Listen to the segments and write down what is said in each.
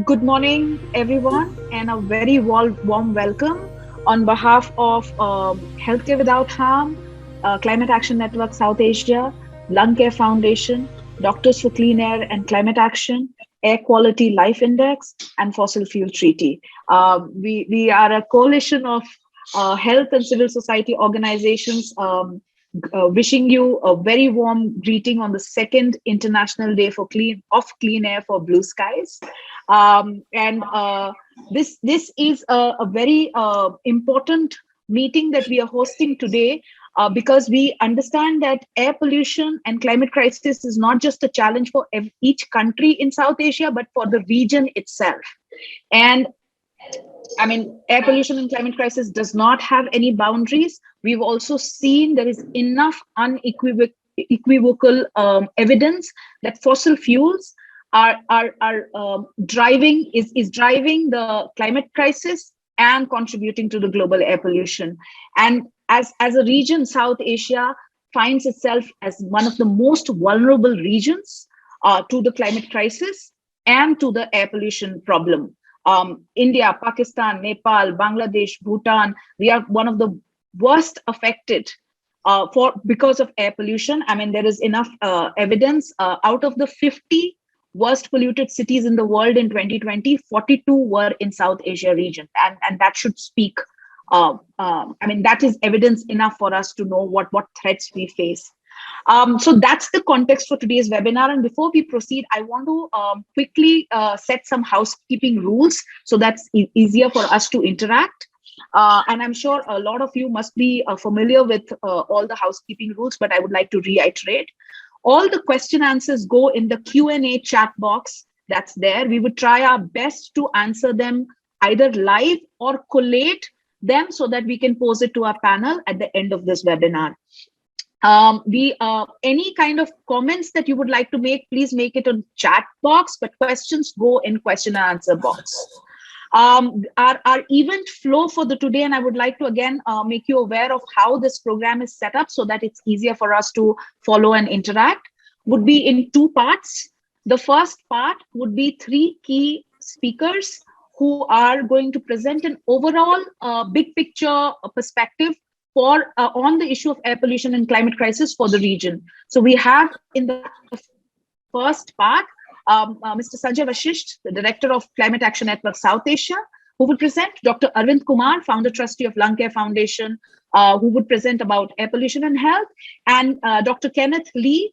Good morning, everyone, and a very warm welcome on behalf of Healthcare Without Harm, Climate Action Network South Asia, Lung Care Foundation, Doctors for Clean Air and Climate Action, Air Quality Life Index, and Fossil Fuel Treaty. We are a coalition of health and civil society organizations wishing you a very warm greeting on the second International Day for Clean Air for Blue Skies. And this is a very important meeting that we are hosting today because we understand that air pollution and climate crisis is not just a challenge for each country in South Asia, but for the region itself. And I mean, air pollution and climate crisis does not have any boundaries. We've also seen there is enough unequivocal evidence that fossil fuels are driving the climate crisis and contributing to the global air pollution. And as a region, South Asia finds itself as one of the most vulnerable regions to the climate crisis and to the air pollution problem. India, Pakistan, Nepal, Bangladesh, Bhutan, we are one of the worst affected because of air pollution. I mean, there is enough evidence. Out of the 50 worst polluted cities in the world in 2020, 42 were in South Asia region, and that should speak. I mean, that is evidence enough for us to know what threats we face. So that's the context for today's webinar. And before we proceed, I want to quickly set some housekeeping rules so that's easier for us to interact. And I'm sure a lot of you must be familiar with all the housekeeping rules, but I would like to reiterate. All the question answers go in the Q&A chat box that's there. We would try our best to answer them either live or collate them so that we can pose it to our panel at the end of this webinar. Any kind of comments that you would like to make, please make it on chat box, but questions go in question and answer box. Our event flow for the today, and I would like to again make you aware of how this program is set up so that it's easier for us to follow and interact, would be in two parts. The first part would be three key speakers who are going to present an overall big picture perspective for on the issue of air pollution and climate crisis for the region. So we have in the first part, Mr. Sanjay Vashisht, the Director of Climate Action Network South Asia, who would present, Dr. Arvind Kumar, Founder Trustee of Lung Care Foundation, who would present about air pollution and health, and Dr. Kenneth Lee,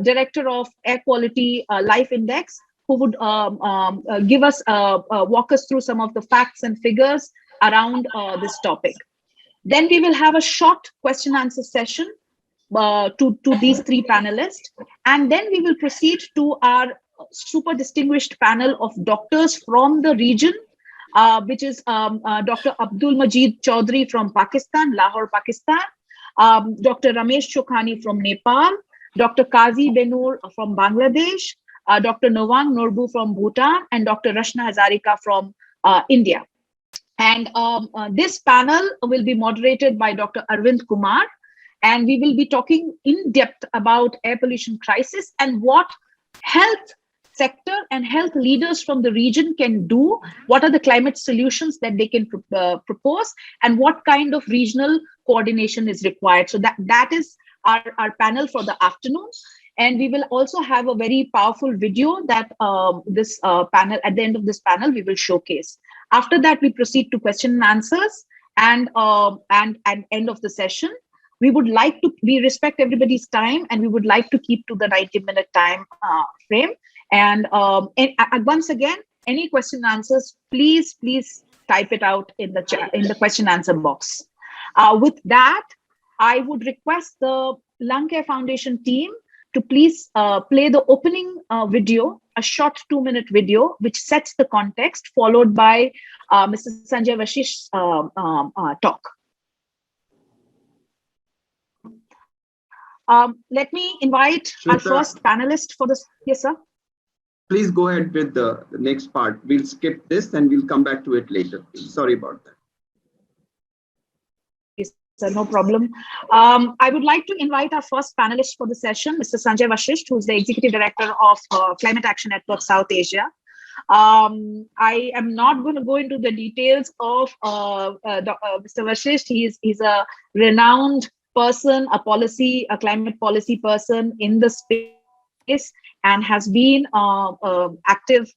Director of Air Quality Life Index, who would give us, walk us through some of the facts and figures around this topic. Then we will have a short question answer session to these three panelists. And then we will proceed to our super distinguished panel of doctors from the region, which is Dr. Abdul Majid Chaudhary from Pakistan, Lahore, Pakistan, Dr. Ramesh Chokhani from Nepal, Dr. Qazi Benur from Bangladesh, Dr. Novang Norbu from Bhutan, and Dr. Rashna Hazarika from India. And this panel will be moderated by Dr. Arvind Kumar, and we will be talking in depth about air pollution crisis and what health sector and health leaders from the region can do, what are the climate solutions that they can propose, and what kind of regional coordination is required. So that is our panel for the afternoon. And we will also have a very powerful video that this panel, at the end of this panel, we will showcase. After that, we proceed to question and answers and end of the session. We would like to, we respect everybody's time and we would like to keep to the 90-minute time frame. And once again, any question and answers, please type it out in the chat, in the question answer box. With that, I would request the Lung Care Foundation team to please play the opening video, a short 2-minute video, which sets the context, followed by Mr. Sanjay Vashisht's talk. Let me invite our first panelist for this. Yes, sir. Please go ahead with the next part. We'll skip this and we'll come back to it later. Sorry about that. So no problem. I would like to invite our first panelist for the session, Mr. Sanjay Vashisht, who's the Executive Director of Climate Action Network South Asia. I am not going to go into the details of Mr. Vashisht. He's a renowned person, a climate policy person in the space, and has been active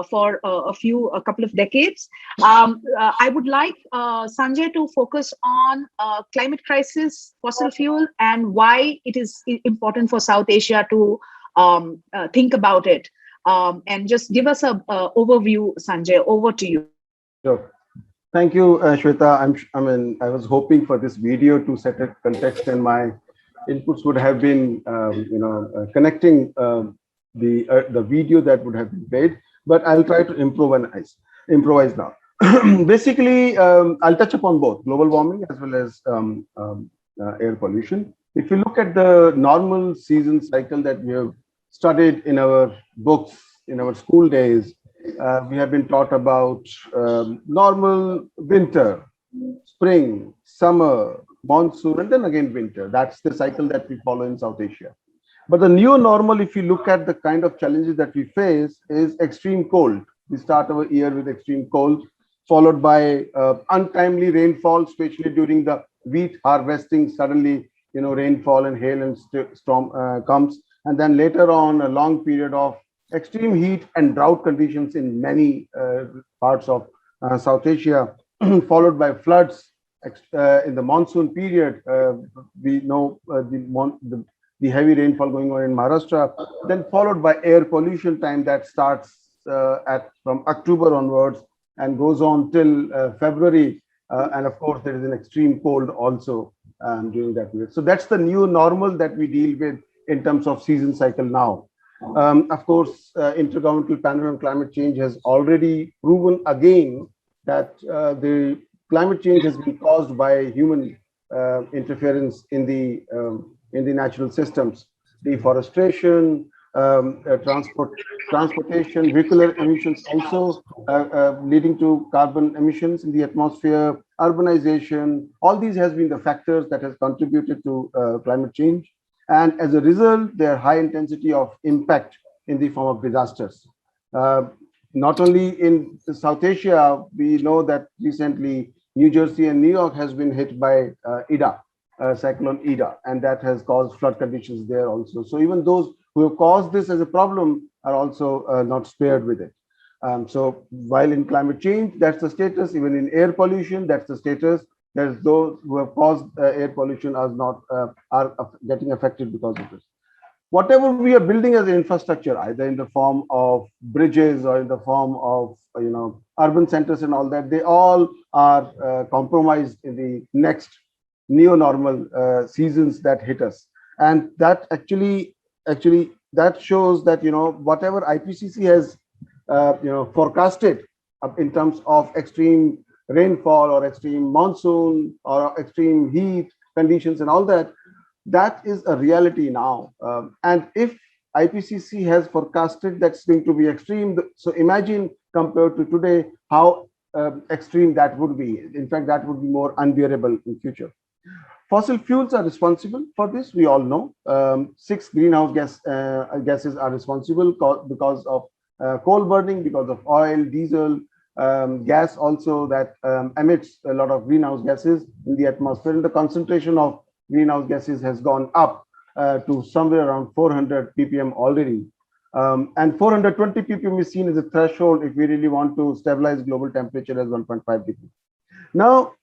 for a couple of decades. I would like Sanjay to focus on climate crisis, fossil fuel, and why it is important for South Asia to think about it. And just give us a overview, Sanjay. Over to you. Sure. Thank you, Shweta. I was hoping for this video to set a context, and my inputs would have been, connecting the video that would have been played. But I'll try to improvise now. Basically, I'll touch upon both global warming as well as air pollution. If you look at the normal season cycle that we have studied in our books, in our school days, we have been taught about normal winter, spring, summer, monsoon, and then again winter. That's the cycle that we follow in South Asia. But the new normal, if you look at the kind of challenges that we face, is extreme cold. We start our year with extreme cold, followed by untimely rainfall, especially during the wheat harvesting. Suddenly, rainfall and hail and storm comes. And then later on, a long period of extreme heat and drought conditions in many parts of South Asia, followed by floods in the monsoon period. We know the heavy rainfall going on in Maharashtra, then followed by air pollution time that starts from October onwards and goes on till February. And of course, there is an extreme cold also during that period. So that's the new normal that we deal with in terms of season cycle now. Of course, Intergovernmental Panel on Climate Change has already proven again that the climate change has been caused by human interference in the natural systems, deforestation, transportation, vehicular emissions also leading to carbon emissions in the atmosphere, urbanization. All these has been the factors that has contributed to climate change. And as a result, their high intensity of impact in the form of disasters. Not only in South Asia, we know that recently New Jersey and New York has been hit by Ida, cyclone Ida, and that has caused flood conditions there also. So even those who have caused this as a problem are also not spared with it. So while in climate change, that's the status. Even in air pollution, that's the status. There's those who have caused air pollution are getting affected because of this. Whatever we are building as an infrastructure, either in the form of bridges or in the form of urban centers and all that, they all are compromised in the next neo-normal seasons that hit us. And that actually that shows that whatever IPCC has forecasted in terms of extreme rainfall or extreme monsoon or extreme heat conditions and all that, that is a reality now. And if IPCC has forecasted that's going to be extreme, so imagine compared to today how extreme that would be. In fact, that would be more unbearable in future. Fossil fuels are responsible for this, we all know. 6 greenhouse gases are responsible because of coal burning, because of oil, diesel, gas also that emits a lot of greenhouse gases in the atmosphere. And the concentration of greenhouse gases has gone up to somewhere around 400 ppm already. And 420 ppm is seen as a threshold if we really want to stabilize global temperature as 1.5 degrees. Now,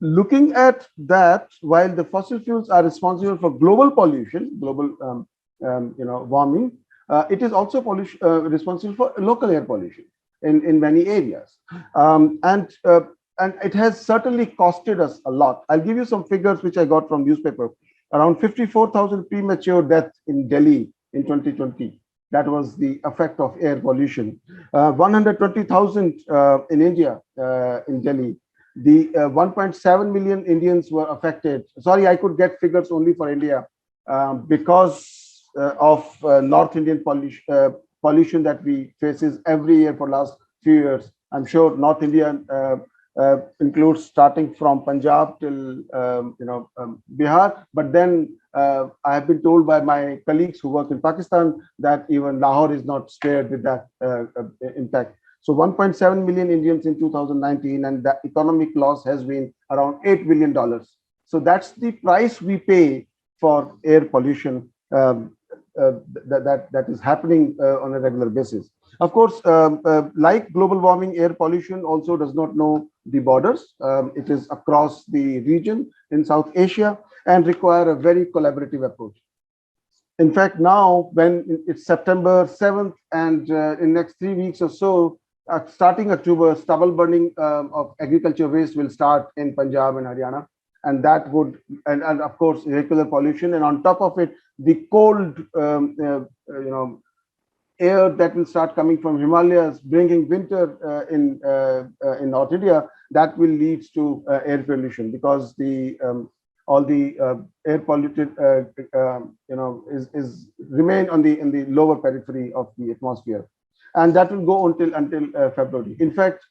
looking at that, while the fossil fuels are responsible for global pollution, global warming, it is also responsible for local air pollution in many areas. And it has certainly costed us a lot. I'll give you some figures which I got from newspaper. Around 54,000 premature deaths in Delhi in 2020. That was the effect of air pollution. 120,000 in India, in Delhi. The 1.7 million Indians were affected. Sorry, I could get figures only for India because of North Indian pollution that we faces every year for last few years. I'm sure North India includes starting from Punjab till Bihar, but then I have been told by my colleagues who work in Pakistan that even Lahore is not spared with that impact. So 1.7 million Indians in 2019, and the economic loss has been around $8 billion. So that's the price we pay for air pollution that is happening on a regular basis. Of course, like global warming, air pollution also does not know the borders. It is across the region in South Asia and require a very collaborative approach. In fact, now when it's September 7th and in next 3 weeks or so, starting October, stubble burning of agriculture waste will start in Punjab and Haryana. And that would, and of course, vehicular pollution. And on top of it, the cold, air that will start coming from Himalayas, bringing winter in North India, that will lead to air pollution, because the all the air polluted, is remain on the in the lower periphery of the atmosphere, and that will go until February. In fact,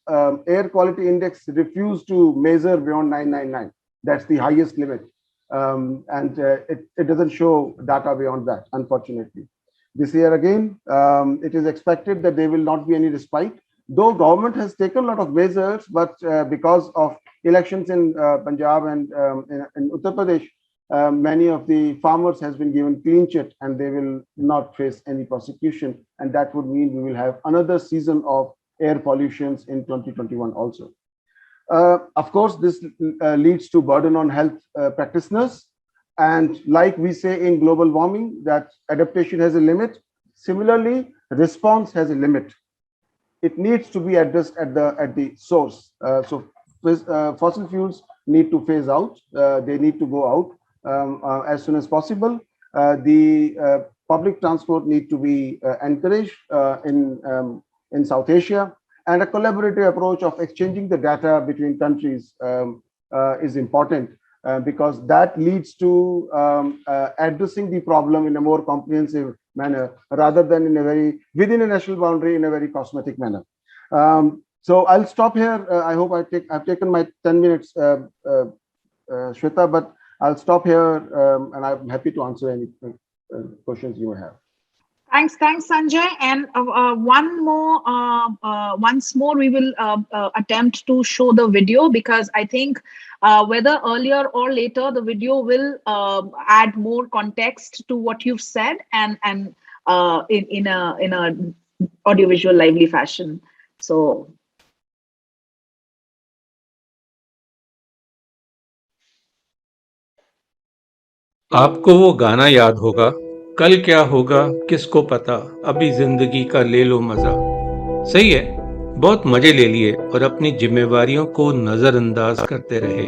air quality index refused to measure beyond 999. That's the highest limit, and it doesn't show data beyond that, unfortunately. This year again, it is expected that there will not be any respite, though government has taken a lot of measures, but because of elections in Punjab and in Uttar Pradesh, many of the farmers has been given clean chit and they will not face any prosecution. And that would mean we will have another season of air pollutions in 2021 also. Of course, this leads to burden on health practitioners. And like we say in global warming, that adaptation has a limit. Similarly, response has a limit. It needs to be addressed at the source. So fossil fuels need to phase out. They need to go out as soon as possible. The public transport need to be encouraged in South Asia, and a collaborative approach of exchanging the data between countries is important, because that leads to addressing the problem in a more comprehensive manner, rather than in a very within a national boundary in a very cosmetic manner. So I'll stop here. I hope I've taken my 10 minutes, Shweta, but I'll stop here, and I'm happy to answer any questions you may have. Thanks, Sanjay. And once more, we will attempt to show the video, because I think whether earlier or later, the video will add more context to what you've said, and in a audiovisual lively fashion. So. आपको वो गाना याद होगा, कल क्या होगा किसको पता, अभी जिंदगी का ले लो मजा। सही है, बहुत मजे ले लिए और अपनी जिम्मेवारियों को नजरअंदाज करते रहे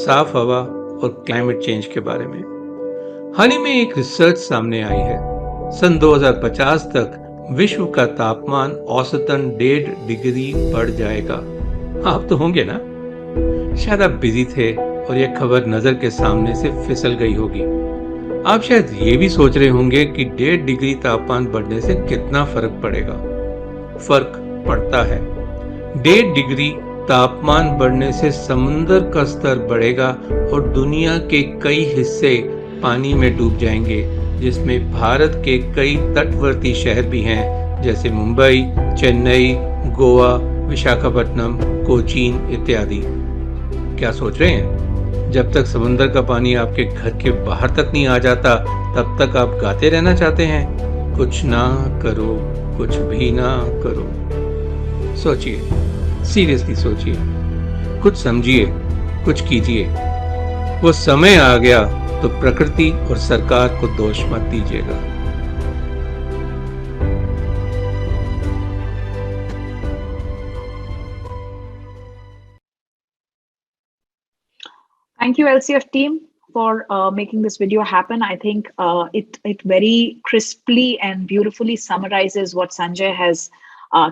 साफ हवा और क्लाइमेट चेंज के बारे में। हाल ही में एक रिसर्च सामने आई है, सन 2050 तक विश्व का तापमान औसतन 1.5 डिग्री बढ़ जाएगा। आप तो होंगे ना? शायद आप बिजी थे और यह खबर नजर के सामने से फिसल गई होगी। आप शायद ये भी सोच रहे होंगे कि 1.5 डिग्री तापमान बढ़ने से कितना फर्क पड़ेगा। फर्क पड़ता है। 1.5 डिग्री तापमान बढ़ने से समुद्र का स्तर बढ़ेगा और दुनिया के कई हिस्से पानी में डूब जाएंगे, जिसमें भारत के कई तटवर्ती शहर भी हैं, जैसे मुंबई, चेन्नई, गोवा, विशाखापट्टनम, कोचीन इत्यादि। क्या सोच रहे हैं? जब तक समुद्र का पानी आपके घर के बाहर तक नहीं आ जाता, तब तक आप गाते रहना चाहते हैं, कुछ ना करो, कुछ भी ना करो। सोचिए, सीरियसली सोचिए, कुछ समझिए, कुछ कीजिए। वो समय आ गया तो प्रकृति और सरकार को दोष मत दीजिएगा। Thank you, LCF team, for making this video happen. I think it very crisply and beautifully summarizes what Sanjay has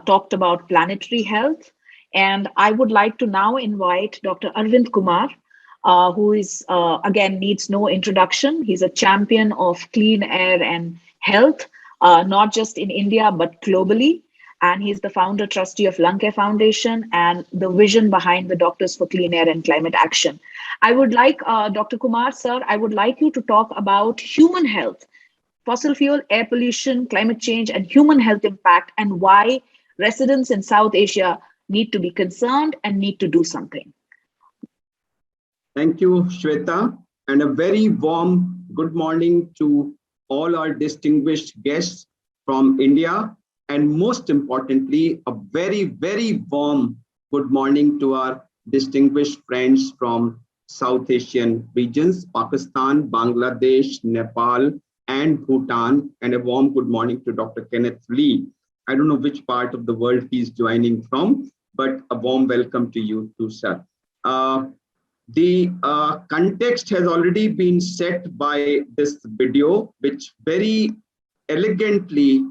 talked about planetary health. And I would like to now invite Dr. Arvind Kumar, who is, again, needs no introduction. He's a champion of clean air and health, not just in India, but globally. And he's the founder trustee of Lung Care Foundation and the vision behind the Doctors for Clean Air and Climate Action. I would like, Dr. Kumar, sir, I would like you to talk about human health, fossil fuel, air pollution, climate change, and human health impact, and why residents in South Asia need to be concerned and need to do something. Thank you, Shweta, and a very warm good morning to all our distinguished guests from India, and most importantly, a very, very warm good morning to our distinguished friends from South Asian regions, Pakistan, Bangladesh, Nepal, and Bhutan, and a warm good morning to Dr. Kenneth Lee. I don't know which part of the world he's joining from, but a warm welcome to you too, sir. The context has already been set by this video, which very elegantly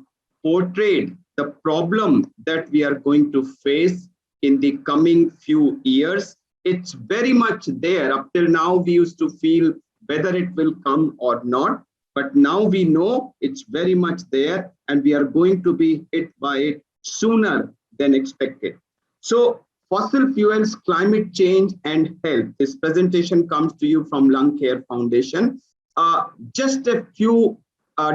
portrayed the problem that we are going to face in the coming few years. It's very much there. Up till now, we used to feel whether it will come or not, but now we know it's very much there, and we are going to be hit by it sooner than expected. So, fossil fuels, climate change, and health. This presentation comes to you from Lung Care Foundation. Just a few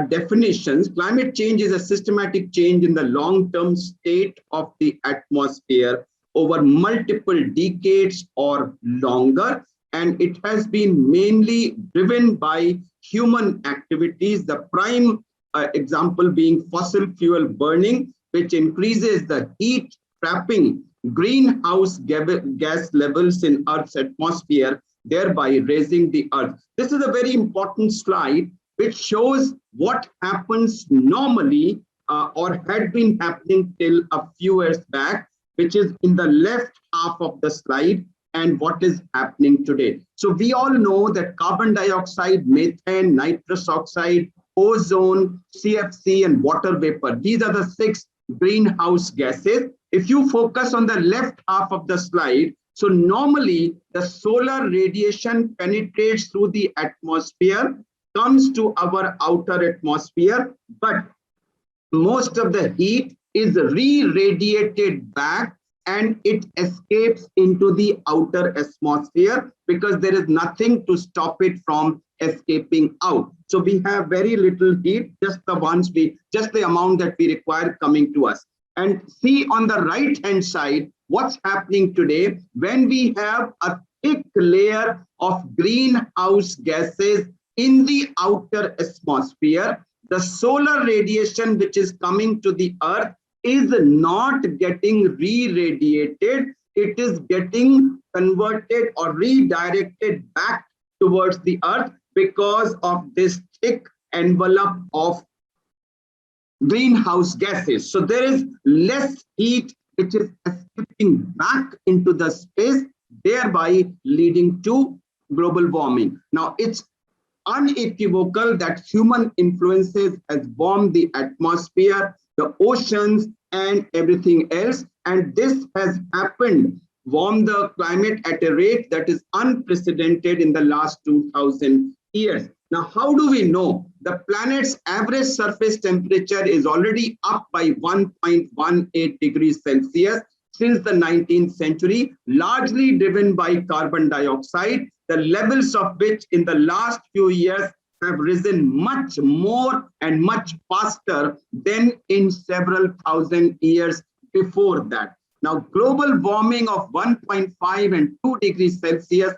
definitions. Climate change is a systematic change in the long-term state of the atmosphere over multiple decades or longer, and it has been mainly driven by human activities, the prime example being fossil fuel burning, which increases the heat trapping greenhouse gas levels in Earth's atmosphere, thereby raising the Earth. This is a very important slide which shows what happens normally or had been happening till a few years back, which is in the left half of the slide, and what is happening today. So we all know that carbon dioxide, methane, nitrous oxide, ozone, CFC, and water vapor, these are the 6 greenhouse gases. If you focus on the left half of the slide, so normally the solar radiation penetrates through the atmosphere, comes to our outer atmosphere, but most of the heat is re-radiated back and it escapes into the outer atmosphere because there is nothing to stop it from escaping out. So we have very little heat, just the amount that we require coming to us. And see on the right hand side, what's happening today when we have a thick layer of greenhouse gases in the outer atmosphere. The solar radiation which is coming to the Earth is not getting re-radiated. It is getting converted or redirected back towards the Earth because of this thick envelope of greenhouse gases. So there is less heat which is escaping back into the space, thereby leading to global warming. Now it's unequivocal that human influences has warmed the atmosphere, the oceans, and everything else. And this has happened, warm the climate at a rate that is unprecedented in the last 2000 years. Now, how do we know? The planet's average surface temperature is already up by 1.18 degrees Celsius since the 19th century, largely driven by carbon dioxide, the levels of which in the last few years have risen much more and much faster than in several thousand years before that. Now, global warming of 1.5 and 2 degrees Celsius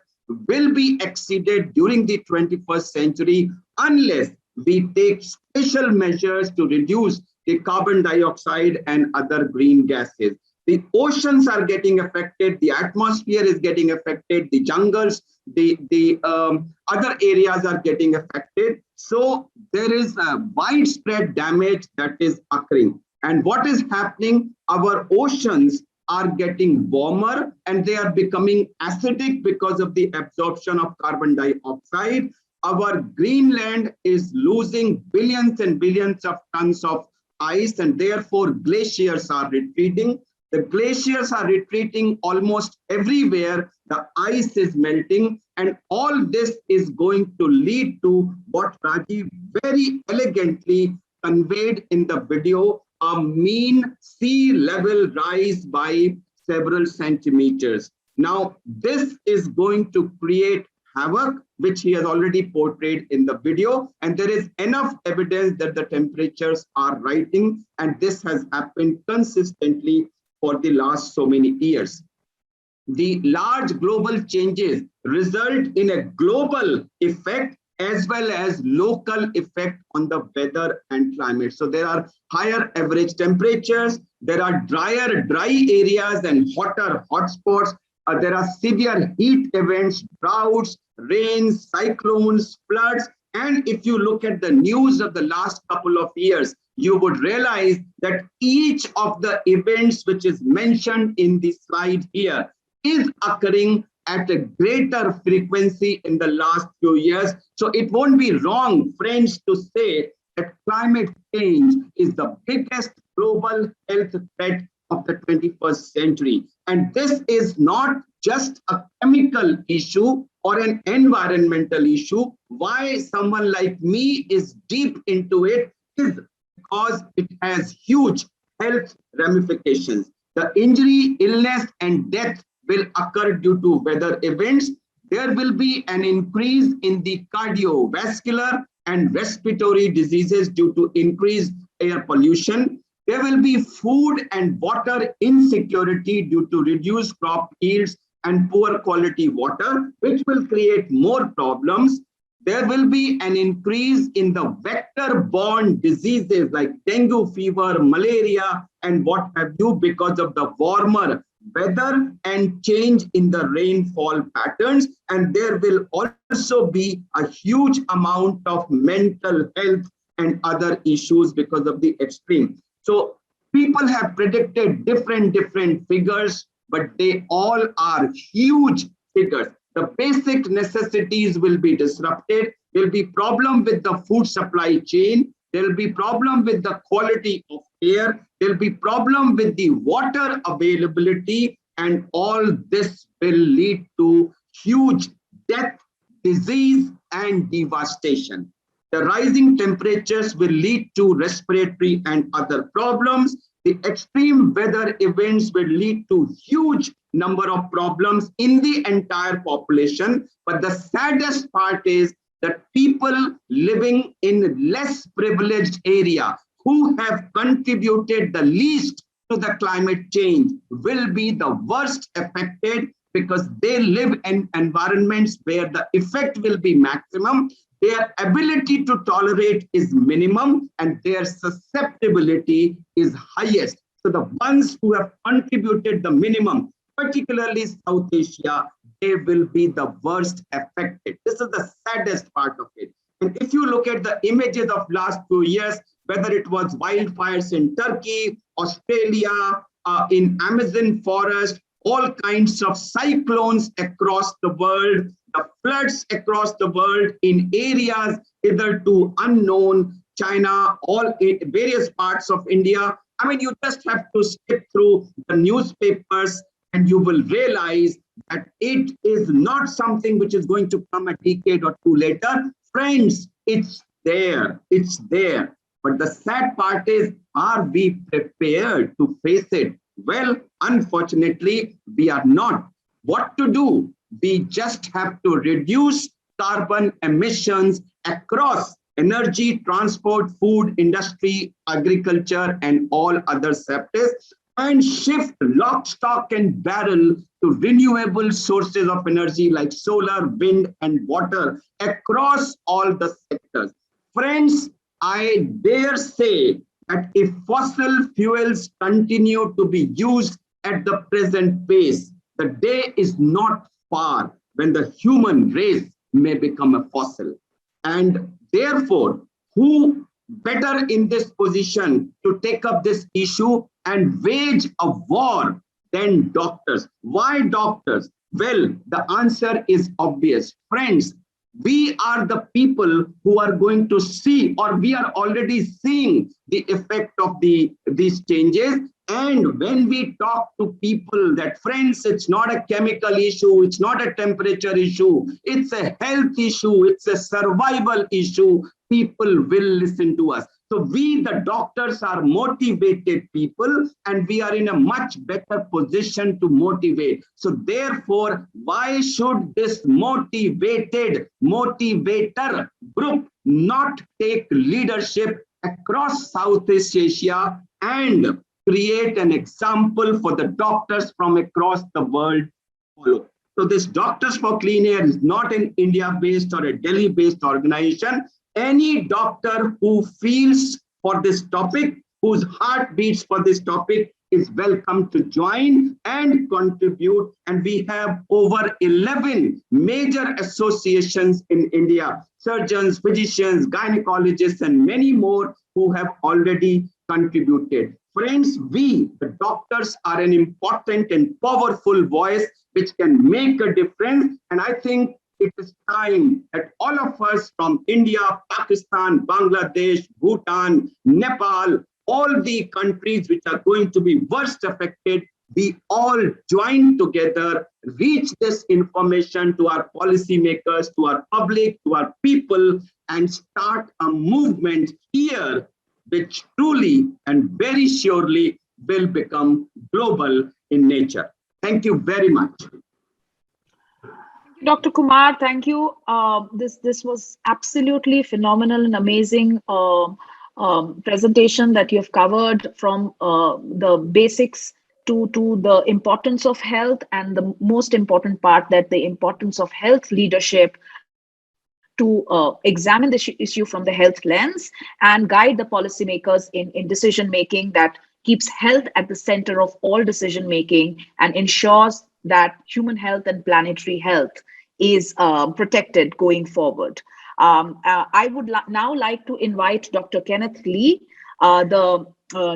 will be exceeded during the 21st century unless we take special measures to reduce the carbon dioxide and other green gases. The oceans are getting affected, the atmosphere is getting affected, the jungles, the other areas are getting affected. So there is a widespread damage that is occurring. And what is happening? Our oceans are getting warmer and they are becoming acidic because of the absorption of carbon dioxide. Our Greenland is losing billions and billions of tons of ice, and therefore glaciers are retreating. The glaciers are retreating almost everywhere. The ice is melting, and all this is going to lead to what Rajiv very elegantly conveyed in the video, a mean sea level rise by several centimeters. Now, this is going to create havoc, which he has already portrayed in the video. And there is enough evidence that the temperatures are rising, and this has happened consistently for the last so many years. The large global changes result in a global effect as well as local effect on the weather and climate. So there are higher average temperatures, there are drier, dry areas and hotter hotspots. There are severe heat events, droughts, rains, cyclones, floods. And if you look at the news of the last couple of years, you would realize that each of the events which is mentioned in the slide here is occurring at a greater frequency in the last few years. So it won't be wrong, friends, to say that climate change is the biggest global health threat of the 21st century. And this is not just a chemical issue or an environmental issue. Why someone like me is deep into it is because it has huge health ramifications. The injury, illness, and death will occur due to weather events. There will be an increase in the cardiovascular and respiratory diseases due to increased air pollution. There will be food and water insecurity due to reduced crop yields and poor quality water, which will create more problems. There will be an increase in the vector-borne diseases like dengue fever, malaria, and what have you, because of the warmer weather and change in the rainfall patterns. And there will also be a huge amount of mental health and other issues because of the extreme. So people have predicted different figures, but they all are huge figures. The basic necessities will be disrupted. There will be problem with the food supply chain. There will be problem with the quality of air. There will be problem with the water availability, and all this will lead to huge death, disease, and devastation. The rising temperatures will lead to respiratory and other problems. The extreme weather events will lead to huge number of problems in the entire population. But the saddest part is that people living in less privileged area who have contributed the least to the climate change will be the worst affected, because they live in environments where the effect will be maximum. Their ability to tolerate is minimum and their susceptibility is highest. So the ones who have contributed the minimum, particularly South Asia, they will be the worst affected. This is the saddest part of it. And if you look at the images of last 2 years, whether it was wildfires in Turkey, Australia, in Amazon forest, all kinds of cyclones across the world, the floods across the world in areas hitherto unknown, China, all various parts of India. I mean, you just have to skip through the newspapers and you will realize that it is not something which is going to come a decade or two later. Friends, it's there. It's there. But the sad part is, are we prepared to face it? Well, unfortunately, we are not. What to do? We just have to reduce carbon emissions across energy, transport, food, industry, agriculture, and all other sectors, and shift lock, stock, and barrel to renewable sources of energy like solar, wind, and water across all the sectors. Friends, I dare say that if fossil fuels continue to be used at the present pace, the day is not far when the human race may become a fossil. And therefore, who better in this position to take up this issue and wage a war than doctors? Why doctors? Well, the answer is obvious. Friends, we are the people who are going to see, or we are already seeing the effect of these changes. And when we talk to people that, friends, it's not a chemical issue, it's not a temperature issue, it's a health issue, it's a survival issue, people will listen to us. So we, the doctors, are motivated people, and we are in a much better position to motivate. So therefore, why should this motivator group not take leadership across Southeast Asia and create an example for the doctors from across the world to follow? So this Doctors for Clean Air is not an India-based or a Delhi-based organization. Any doctor who feels for this topic, whose heart beats for this topic, is welcome to join and contribute. And we have over 11 major associations in India, surgeons, physicians, gynecologists, and many more who have already contributed. Friends, we, the doctors, are an important and powerful voice which can make a difference. And I think it is time that all of us from India, Pakistan, Bangladesh, Bhutan, Nepal, all the countries which are going to be worst affected, we all join together, reach this information to our policymakers, to our public, to our people, and start a movement here which truly and very surely will become global in nature. Thank you very much. Dr. Kumar, thank you. This was absolutely phenomenal and amazing presentation that you've covered, from the basics to the importance of health, and the most important part, that the importance of health leadership, to examine the issue from the health lens and guide the policymakers in decision making that keeps health at the center of all decision making and ensures that human health and planetary health is protected going forward. I would now like to invite Dr. Kenneth Lee, the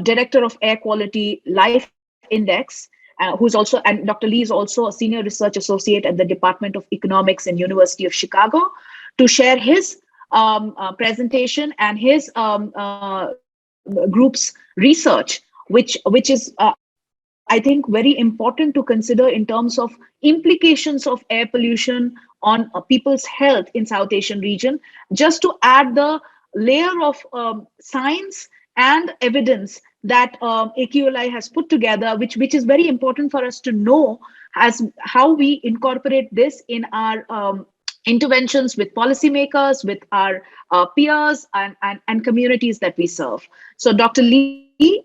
Director of Air Quality Life Index, who's also, and Dr. Lee is also a Senior Research Associate at the Department of Economics and University of Chicago, to share his presentation and his group's research, which is I think very important to consider in terms of implications of air pollution on people's health in South Asian region, just to add the layer of science and evidence that AQLI has put together, which is very important for us to know as how we incorporate this in our interventions with policymakers, with our peers and communities that we serve. So Dr. Lee,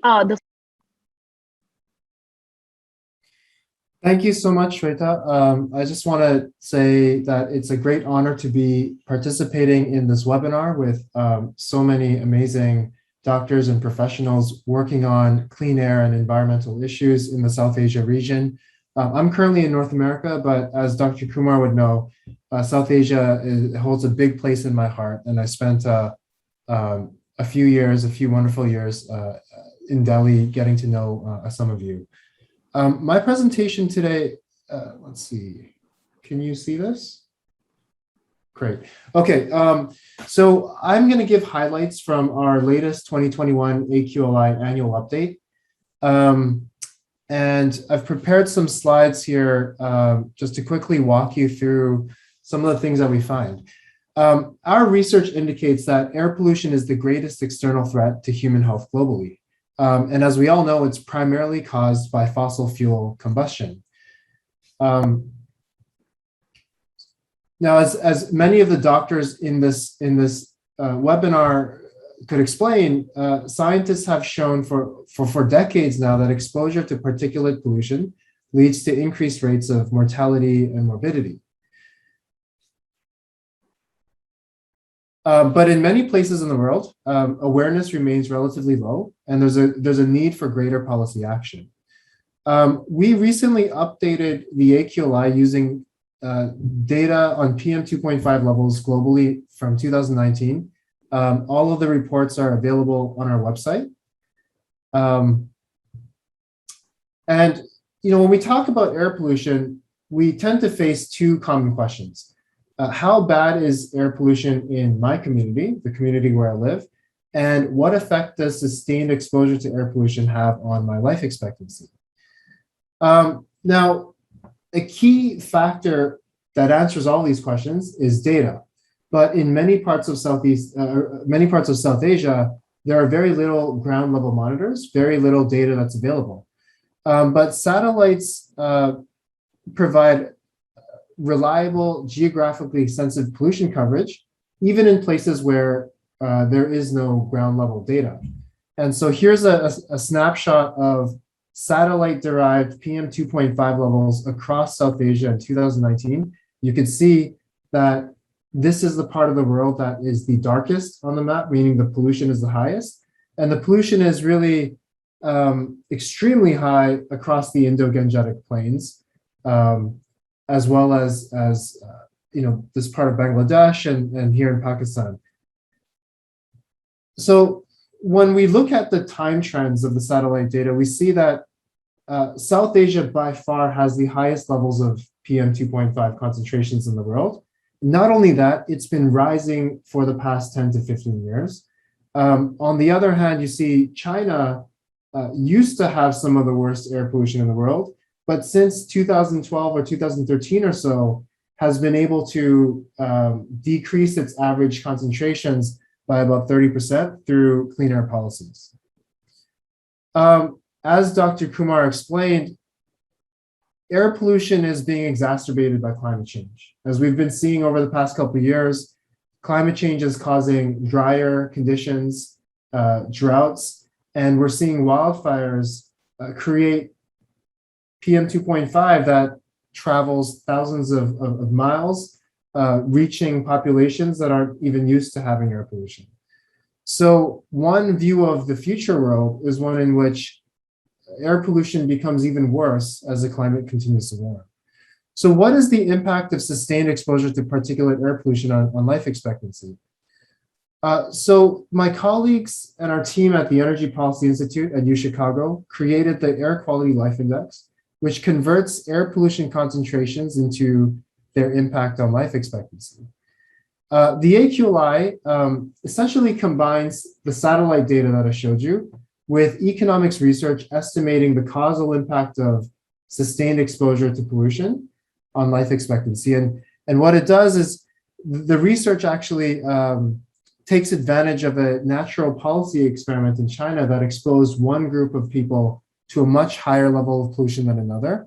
Thank you so much, Shweta. I just want to say that it's a great honor to be participating in this webinar with so many amazing doctors and professionals working on clean air and environmental issues in the South Asia region. I'm currently in North America, but as Dr. Kumar would know, South Asia holds a big place in my heart. And I spent a few wonderful years in Delhi getting to know some of you. My presentation today, let's see, can you see this? Great. Okay, so I'm going to give highlights from our latest 2021 AQLI annual update. And I've prepared some slides here just to quickly walk you through some of the things that we find. Our research indicates that air pollution is the greatest external threat to human health globally. And as we all know, it's primarily caused by fossil fuel combustion. Now, as many of the doctors in this webinar could explain, scientists have shown for decades now that exposure to particulate pollution leads to increased rates of mortality and morbidity. But in many places in the world, awareness remains relatively low, and there's a need for greater policy action. We recently updated the AQLI using data on PM2.5 levels globally from 2019. All of the reports are available on our website. And when we talk about air pollution, we tend to face two common questions. How bad is air pollution in my community, the community where I live? And what effect does sustained exposure to air pollution have on my life expectancy? Now, a key factor that answers all these questions is data. But in many parts of South Asia, there are very little ground level monitors, very little data that's available. But satellites provide reliable, geographically sensitive pollution coverage, even in places where there is no ground level data. And so here's a snapshot of satellite-derived PM2.5 levels across South Asia in 2019. You can see that this is the part of the world that is the darkest on the map, meaning the pollution is the highest. And the pollution is really extremely high across the Indo-Gangetic Plains, as well as this part of Bangladesh and here in Pakistan. So when we look at the time trends of the satellite data, we see that South Asia by far has the highest levels of PM2.5 concentrations in the world. Not only that, it's been rising for the past 10 to 15 years. On the other hand, you see China used to have some of the worst air pollution in the world, but since 2012 or 2013 or so, has been able to decrease its average concentrations by about 30% through clean air policies. As Dr. Kumar explained, air pollution is being exacerbated by climate change. As we've been seeing over the past couple of years, climate change is causing drier conditions, droughts, and we're seeing wildfires create PM2.5 that travels thousands of miles, reaching populations that aren't even used to having air pollution. So one view of the future world is one in which air pollution becomes even worse as the climate continues to warm. So what is the impact of sustained exposure to particulate air pollution on life expectancy? So my colleagues and our team at the Energy Policy Institute at UChicago created the Air Quality Life Index, which converts air pollution concentrations into their impact on life expectancy. The AQLI essentially combines the satellite data that I showed you with economics research estimating the causal impact of sustained exposure to pollution on life expectancy. And what it does is the research actually takes advantage of a natural policy experiment in China that exposed one group of people to a much higher level of pollution than another.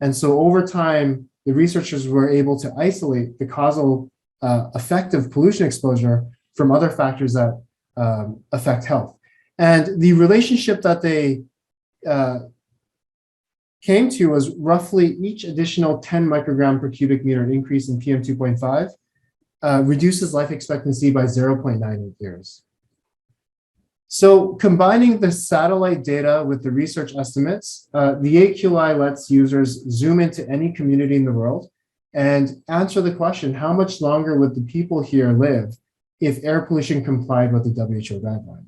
And so over time, the researchers were able to isolate the causal effect of pollution exposure from other factors that affect health. And the relationship that they came to was roughly each additional 10 microgram per cubic meter increase in PM2.5 reduces life expectancy by 0.98 years. So combining the satellite data with the research estimates, the AQI lets users zoom into any community in the world and answer the question, how much longer would the people here live if air pollution complied with the WHO guideline?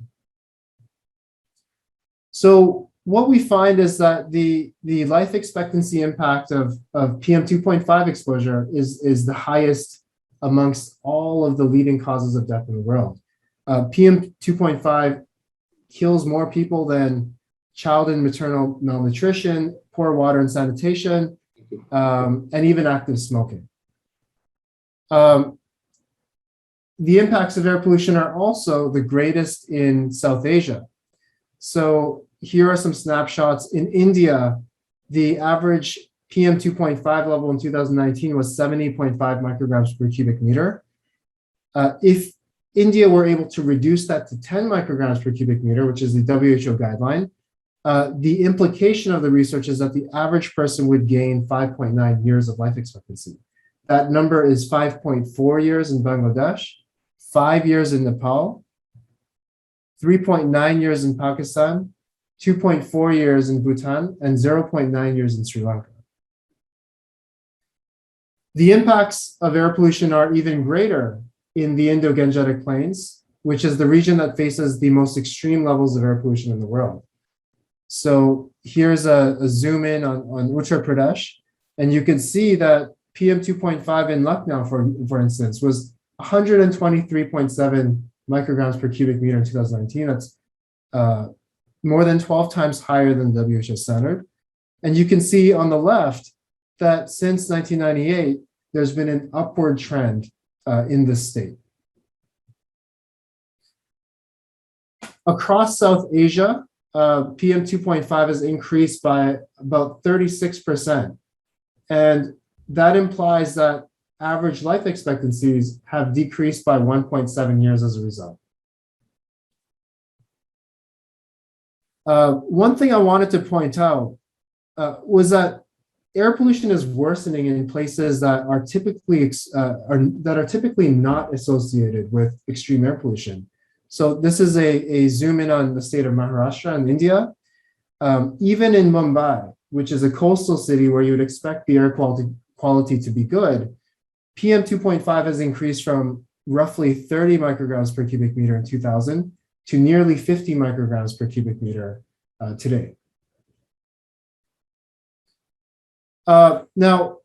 So what we find is that the life expectancy impact of PM2.5 exposure is the highest amongst all of the leading causes of death in the world. PM2.5 kills more people than child and maternal malnutrition, poor water and sanitation, and even active smoking. The impacts of air pollution are also the greatest in South Asia. So here are some snapshots. In India, the average PM2.5 level in 2019 was 70.5 micrograms per cubic meter. If India were able to reduce that to 10 micrograms per cubic meter, which is the WHO guideline, the implication of the research is that the average person would gain 5.9 years of life expectancy. That number is 5.4 years in Bangladesh, 5 years in Nepal, 3.9 years in Pakistan, 2.4 years in Bhutan, and 0.9 years in Sri Lanka. The impacts of air pollution are even greater in the Indo-Gangetic Plains, which is the region that faces the most extreme levels of air pollution in the world. So here's a zoom in on Uttar Pradesh, and you can see that PM2.5 in Lucknow, for instance, was 123.7 micrograms per cubic meter in 2019. That's more than 12 times higher than the WHO standard. And you can see on the left that since 1998, there's been an upward trend in this state. Across South Asia, PM 2.5 has increased by about 36%. And that implies that average life expectancies have decreased by 1.7 years as a result. One thing I wanted to point out was that air pollution is worsening in places that are typically not associated with extreme air pollution. So this is a zoom in on the state of Maharashtra in India. Even in Mumbai, which is a coastal city where you would expect the air quality to be good, PM 2.5 has increased from roughly 30 micrograms per cubic meter in 2000 to nearly 50 micrograms per cubic meter today. Now,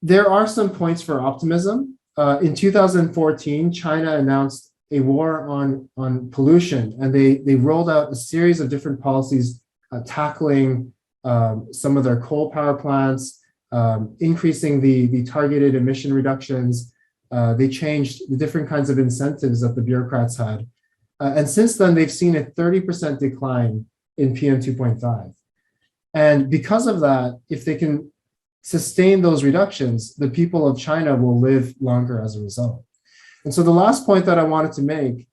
there are some points for optimism. In 2014, China announced a war on pollution, and they rolled out a series of different policies tackling some of their coal power plants, increasing the targeted emission reductions. They changed the different kinds of incentives that the bureaucrats had. And since then, they've seen a 30% decline in PM 2.5. And because of that, if they can sustain those reductions, the people of China will live longer as a result. And so the last point that I wanted to make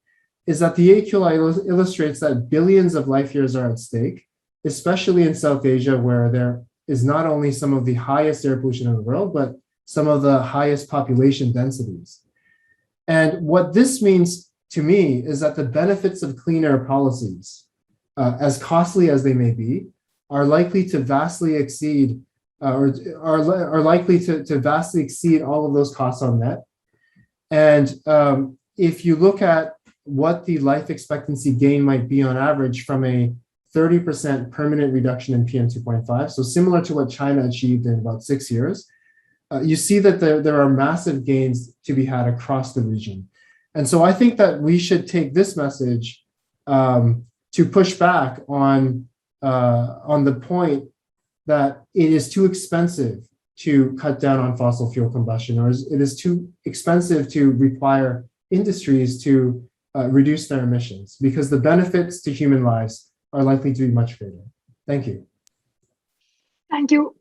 is that the AQI illustrates that billions of life years are at stake, especially in South Asia, where there is not only some of the highest air pollution in the world, but some of the highest population densities. And what this means to me is that the benefits of clean air policies, as costly as they may be, are likely to vastly exceed are likely to vastly exceed all of those costs on net. And if you look at what the life expectancy gain might be on average from a 30% permanent reduction in PM 2.5, so similar to what China achieved in about 6 years, you see that there are massive gains to be had across the region. And so I think that we should take this message to push back on the point that it is too expensive to cut down on fossil fuel combustion, or it is too expensive to require industries to reduce their emissions, because the benefits to human lives are likely to be much greater. Thank you.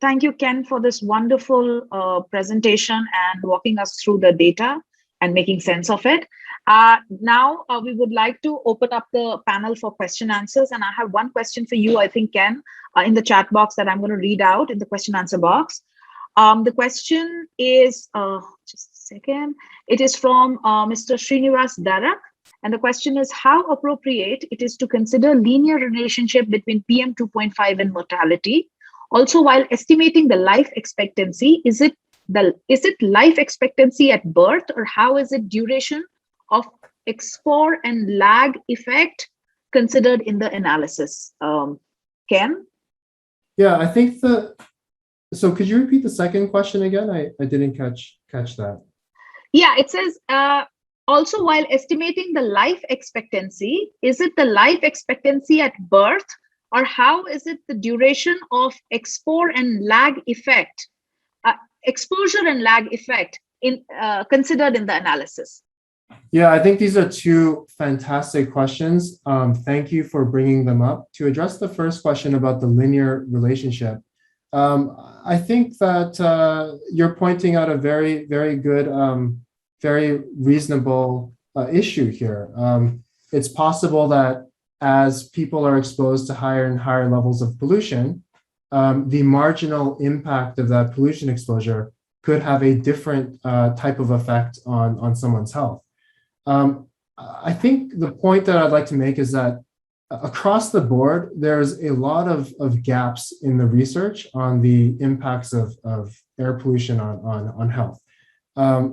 Thank you, Ken, for this wonderful presentation and walking us through the data and making sense of it. Now we would like to open up the panel for question answers, and I have one question for you, I think, Ken, in the chat box that I'm going to read out in the question answer box. The question is, just a second, it is from Mr. Srinivas Darak, and the question is, how appropriate it is to consider linear relationship between PM 2.5 and mortality. Also, while estimating the life expectancy, is it life expectancy at birth, or how is it duration of export and lag effect considered in the analysis? Ken? Yeah, I think so could you repeat the second question again? I didn't catch that. Yeah, it says, also while estimating the life expectancy, is it the life expectancy at birth, or how is it the duration of exposure and lag effect, exposure and lag effect in considered in the analysis? Yeah, I think these are two fantastic questions. Thank you for bringing them up. To address the first question about the linear relationship, I think that you're pointing out a very, very good, very reasonable issue here. It's possible that as people are exposed to higher and higher levels of pollution, the marginal impact of that pollution exposure could have a different type of effect on someone's health. I think the point that I'd like to make is that across the board, there's a lot of gaps in the research on the impacts of air pollution on health.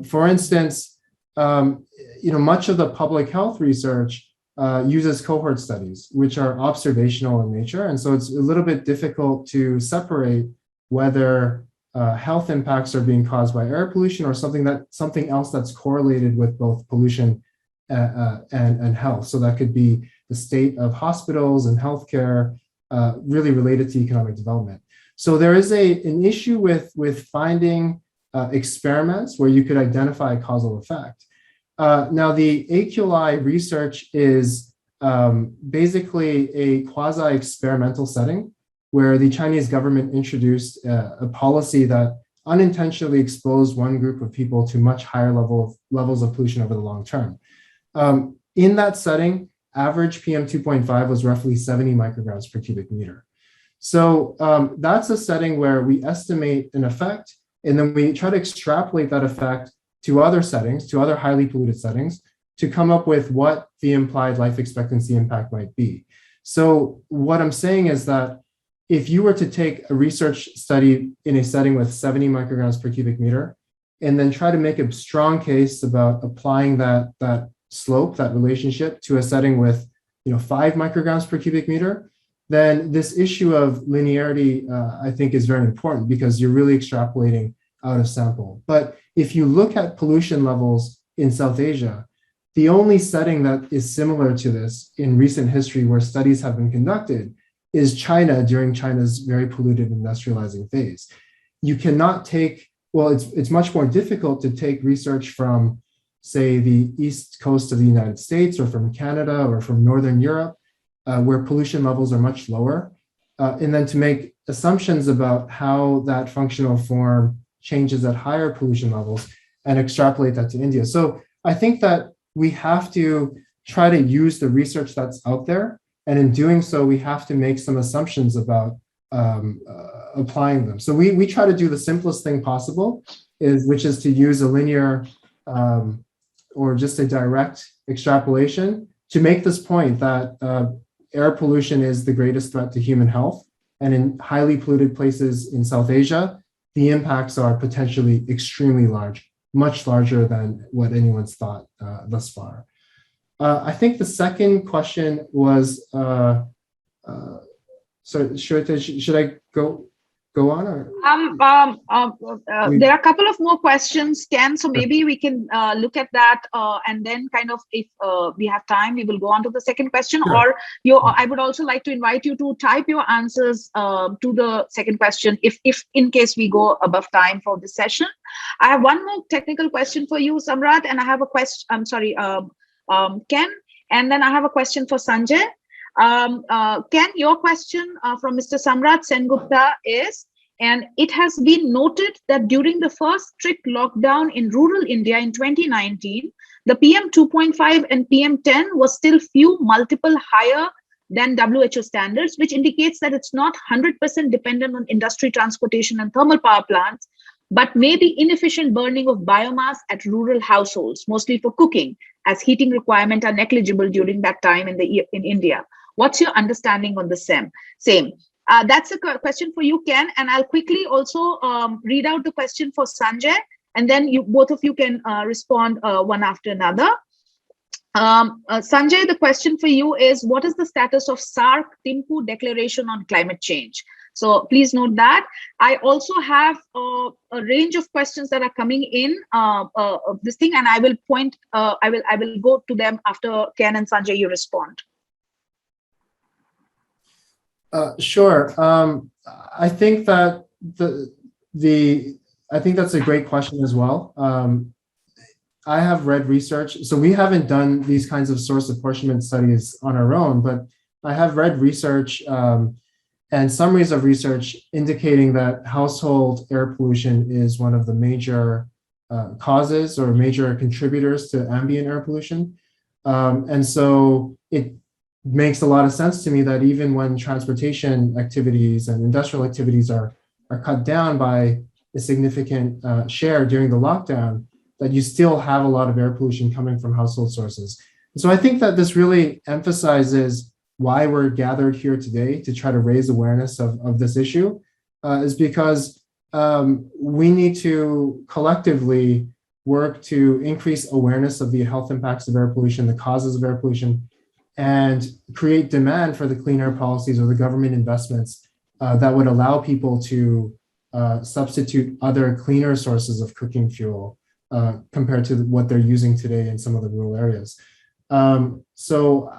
For instance, much of the public health research uses cohort studies, which are observational in nature. And so it's a little bit difficult to separate whether health impacts are being caused by air pollution or something else that's correlated with both pollution and health. So that could be the state of hospitals and healthcare, really related to economic development. So there is an issue with finding experiments where you could identify a causal effect. Now, the AQLI research is basically a quasi-experimental setting where the Chinese government introduced a policy that unintentionally exposed one group of people to much higher levels of pollution over the long term. In that setting, average PM 2.5 was roughly 70 micrograms per cubic meter. So that's a setting where we estimate an effect, and then we try to extrapolate that effect to other settings, to other highly polluted settings, to come up with what the implied life expectancy impact might be. So what I'm saying is that if you were to take a research study in a setting with 70 micrograms per cubic meter, and then try to make a strong case about applying that slope, that relationship, to a setting with 5 micrograms per cubic meter, then this issue of linearity, I think, is very important because you're really extrapolating out of sample. But if you look at pollution levels in South Asia, the only setting that is similar to this in recent history where studies have been conducted is China during China's very polluted industrializing phase. You cannot take, well, it's much more difficult to take research from, say, the east coast of the United States or from Canada or from Northern Europe, where pollution levels are much lower, and then to make assumptions about how that functional form changes at higher pollution levels and extrapolate that to India. So I think that we have to try to use the research that's out there. And in doing so, we have to make some assumptions about applying them. So we try to do the simplest thing possible, which is to use a linear or just a direct extrapolation to make this point that air pollution is the greatest threat to human health. And in highly polluted places in South Asia, the impacts are potentially extremely large, much larger than what anyone's thought thus far. I think the second question was, so should I go on? Or? There are a couple of more questions, Ken, so maybe we can look at that and then kind of, if we have time, we will go on to the second question. Sure. Or I would also like to invite you to type your answers to the second question if in case we go above time for this session. I have one more technical question for you, Samrat, and I have a question, I'm sorry, Ken, and then I have a question for Sanjay. Ken, your question from Mr. Samrat Sengupta is, and it has been noted that during the first strict lockdown in rural India in 2019, the PM 2.5 and PM 10 was still multiple higher than WHO standards, which indicates that it's not 100% dependent on industry, transportation, and thermal power plants, but maybe inefficient burning of biomass at rural households, mostly for cooking, as heating requirements are negligible during that time in India. What's your understanding on the same? That's a question for you, Ken, and I'll quickly also read out the question for Sanjay, and then both of you can respond one after another. Sanjay, the question for you is, what is the status of SAARC Thimphu Declaration on Climate Change? So please note that. I also have a range of questions that are coming in of this thing, and I will point. I will go to them after Ken and Sanjay you respond. Sure. I think that I think that's a great question as well. I have read research, so we haven't done these kinds of source apportionment studies on our own, but I have read research and summaries of research indicating that household air pollution is one of the major causes or major contributors to ambient air pollution. And so it makes a lot of sense to me that even when transportation activities and industrial activities are cut down by a significant share during the lockdown, that you still have a lot of air pollution coming from household sources. And so I think that this really emphasizes why we're gathered here today to try to raise awareness of this issue, is because we need to collectively work to increase awareness of the health impacts of air pollution, the causes of air pollution, and create demand for the clean air policies or the government investments that would allow people to substitute other cleaner sources of cooking fuel compared to what they're using today in some of the rural areas. So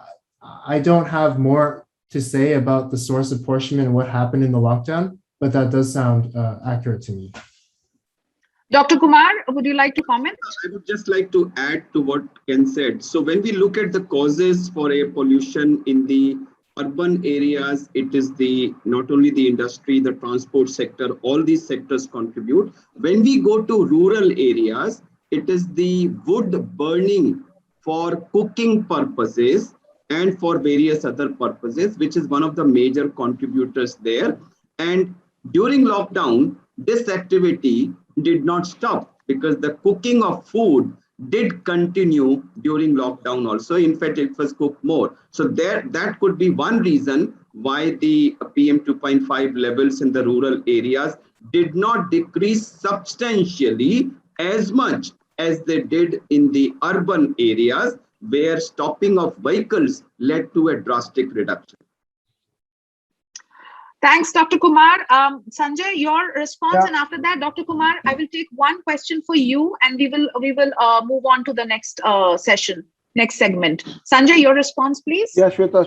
I don't have more to say about the source apportionment and what happened in the lockdown, but that does sound accurate to me. Dr. Kumar, would you like to comment? I would just like to add to what Ken said. So when we look at the causes for air pollution in the urban areas, it is the not only the industry, the transport sector, all these sectors contribute. When we go to rural areas, it is the wood burning for cooking purposes and for various other purposes, which is one of the major contributors there. And during lockdown, this activity did not stop because the cooking of food did continue during lockdown also. In fact, it was cooked more. So that could be one reason why the PM 2.5 levels in the rural areas did not decrease substantially as much as they did in the urban areas, where stopping of vehicles led to a drastic reduction. Thanks, Dr. Kumar. Sanjay, your response, Yeah. and after that, Dr. Kumar, I will take one question for you, and we will move on to the next session, next segment. Sanjay, your response, please. Yeah, Shweta.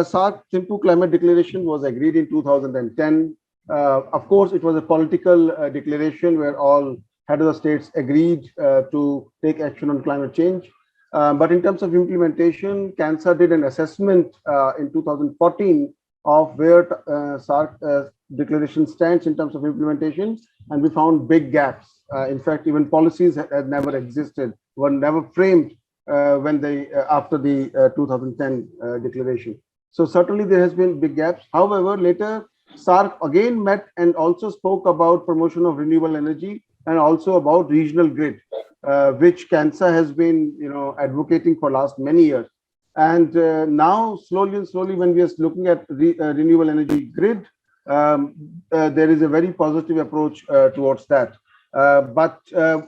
SAARC Thimphu Climate Declaration was agreed in 2010. Of course, it was a political declaration where all head of the states agreed to take action on climate change. But in terms of implementation, CANSA did an assessment in 2014 of where SAARC declaration stands in terms of implementation, and we found big gaps. In fact, even policies had never existed, were never framed when they after the 2010 declaration. So certainly there has been big gaps. However, later SAARC again met and also spoke about promotion of renewable energy and also about regional grid, which CANSA has been advocating for last many years. And now slowly when we are looking at renewable energy grid, there is a very positive approach towards that. But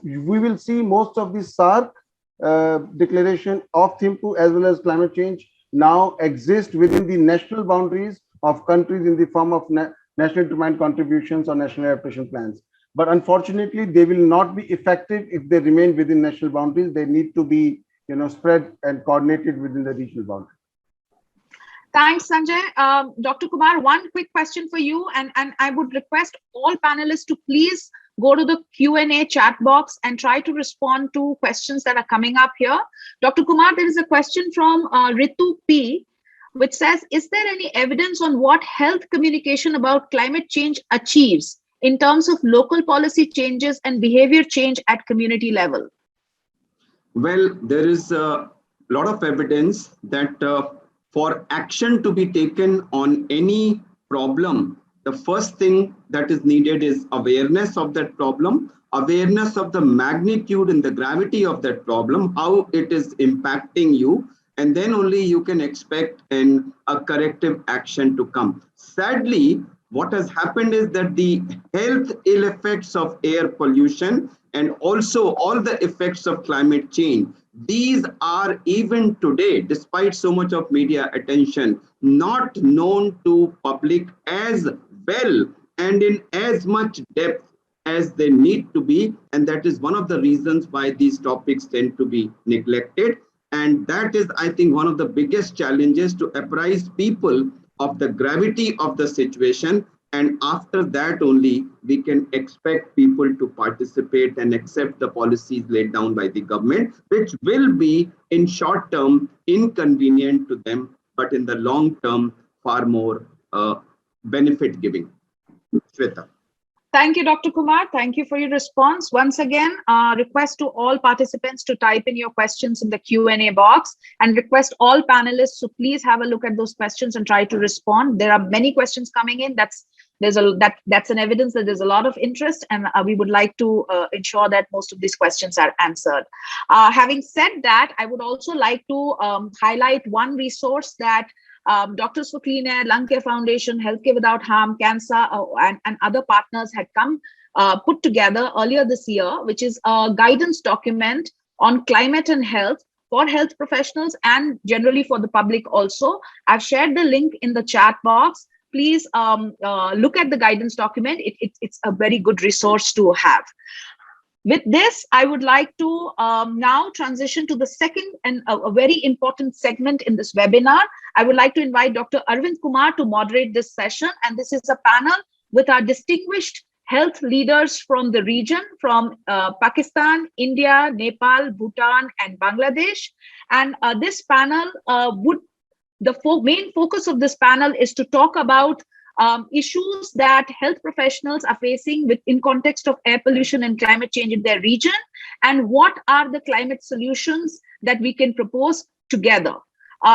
we will see most of the SAARC declaration of Thimphu as well as climate change now exist within the national boundaries of countries in the form of national determined contributions or national adaptation plans. But unfortunately, they will not be effective if they remain within national boundaries. They need to be spread and coordinated within the regional boundary. Thanks, Sanjay. Dr. Kumar, one quick question for you, and I would request all panelists to please go to the Q&A chat box and try to respond to questions that are coming up here. Dr. Kumar, there is a question from Ritu P, which says, is there any evidence on what health communication about climate change achieves in terms of local policy changes and behavior change at community level? Well, there is a lot of evidence that for action to be taken on any problem, the first thing that is needed is awareness of that problem, awareness of the magnitude and the gravity of that problem, how it is impacting you, and then only you can expect a corrective action to come. Sadly, what has happened is that the health ill effects of air pollution and also all the effects of climate change, these are even today, despite so much of media attention, not known to public as well and in as much depth as they need to be. And that is one of the reasons why these topics tend to be neglected. And that is, I think, one of the biggest challenges, to apprise people of the gravity of the situation. And after that only, we can expect people to participate and accept the policies laid down by the government, which will be in short term inconvenient to them, but in the long term, far more benefit giving. Shweta. Thank you, Dr. Kumar. Thank you for your response. Once again, request to all participants to type in your questions in the Q&A box, and request all panelists to please have a look at those questions and try to respond. There are many questions coming in. That's an evidence that there's a lot of interest, and we would like to ensure that most of these questions are answered. Having said that, I would also like to highlight one resource that Doctors for Clean Air, Lung Care Foundation, Healthcare Without Harm, CANSA, and other partners had put together earlier this year, which is a guidance document on climate and health for health professionals and generally for the public also. I've shared the link in the chat box. Please look at the guidance document. It's a very good resource to have. With this, I would like to now transition to the second and a very important segment in this webinar. I would like to invite Dr. Arvind Kumar to moderate this session. And this is a panel with our distinguished health leaders from the region, from Pakistan, India, Nepal, Bhutan, and Bangladesh. And this panel main focus of this panel is to talk about issues that health professionals are facing in context of air pollution and climate change in their region, and what are the climate solutions that we can propose together.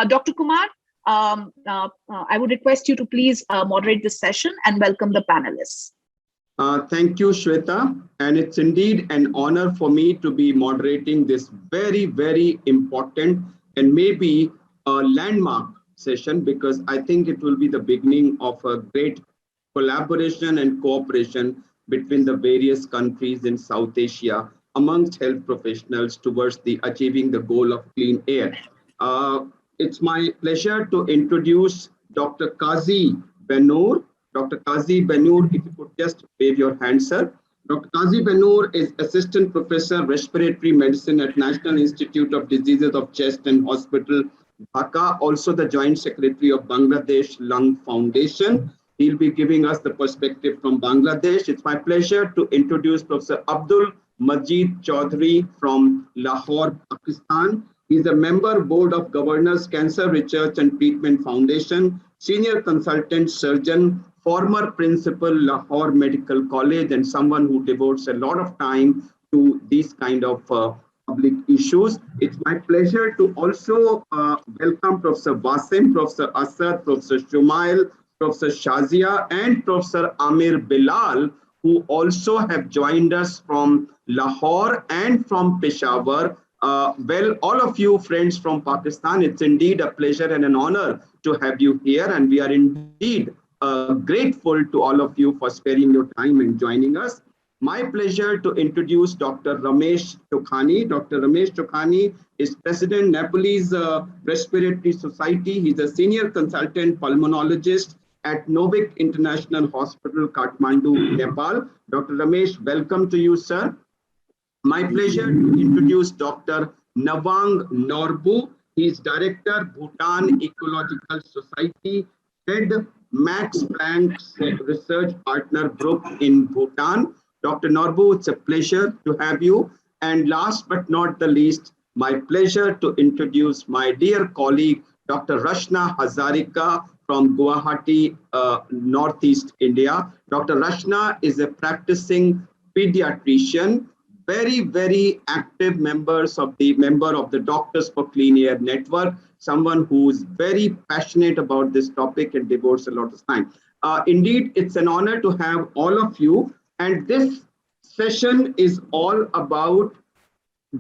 Dr. Kumar, I would request you to please moderate this session and welcome the panelists. Thank you, Shweta. And it's indeed an honor for me to be moderating this very, very important and maybe a landmark session, because I think it will be the beginning of a great collaboration and cooperation between the various countries in South Asia amongst health professionals towards achieving the goal of clean air. It's my pleasure to introduce Dr. Qazi Bannoor. Dr. Qazi Bannoor, if you could just wave your hand, sir. Dr. Qazi Bannoor is Assistant Professor, Respiratory Medicine at National Institute of Diseases of Chest and Hospital, Dhaka, also the Joint Secretary of Bangladesh Lung Foundation. He'll be giving us the perspective from Bangladesh. It's my pleasure to introduce Professor Abdul Majid Chaudhry from Lahore, Pakistan. He's a member Board of Governors, Cancer Research and Treatment Foundation, Senior Consultant Surgeon, former Principal, Lahore Medical College, and someone who devotes a lot of time to these kind of public issues. It's my pleasure to also welcome Professor Wasim, Professor Asad, Professor Shumail, Professor Shazia, and Professor Amir Bilal, who also have joined us from Lahore and from Peshawar. Well, all of you friends from Pakistan, it's indeed a pleasure and an honor to have you here. And we are indeed grateful to all of you for sparing your time and joining us. My pleasure to introduce Dr. Ramesh Chokhani. Dr. Ramesh Chokhani is President, Nepalese Respiratory Society. He's a Senior Consultant Pulmonologist at Novik International Hospital, Kathmandu, Nepal. Dr. Ramesh, welcome to you, sir. My pleasure to introduce Dr. Nawang Norbu. He is Director, Bhutan Ecological Society, Head Max Planck Research Partner Group in Bhutan. Dr. Norbu, it's a pleasure to have you. And last but not the least, my pleasure to introduce my dear colleague, Dr. Rashna Hazarika from Guwahati, Northeast India. Dr. Rashna is a practicing pediatrician, very, very active member of the Doctors for Clean Air Network, someone who is very passionate about this topic and devotes a lot of time. Indeed, it's an honor to have all of you. And this session is all about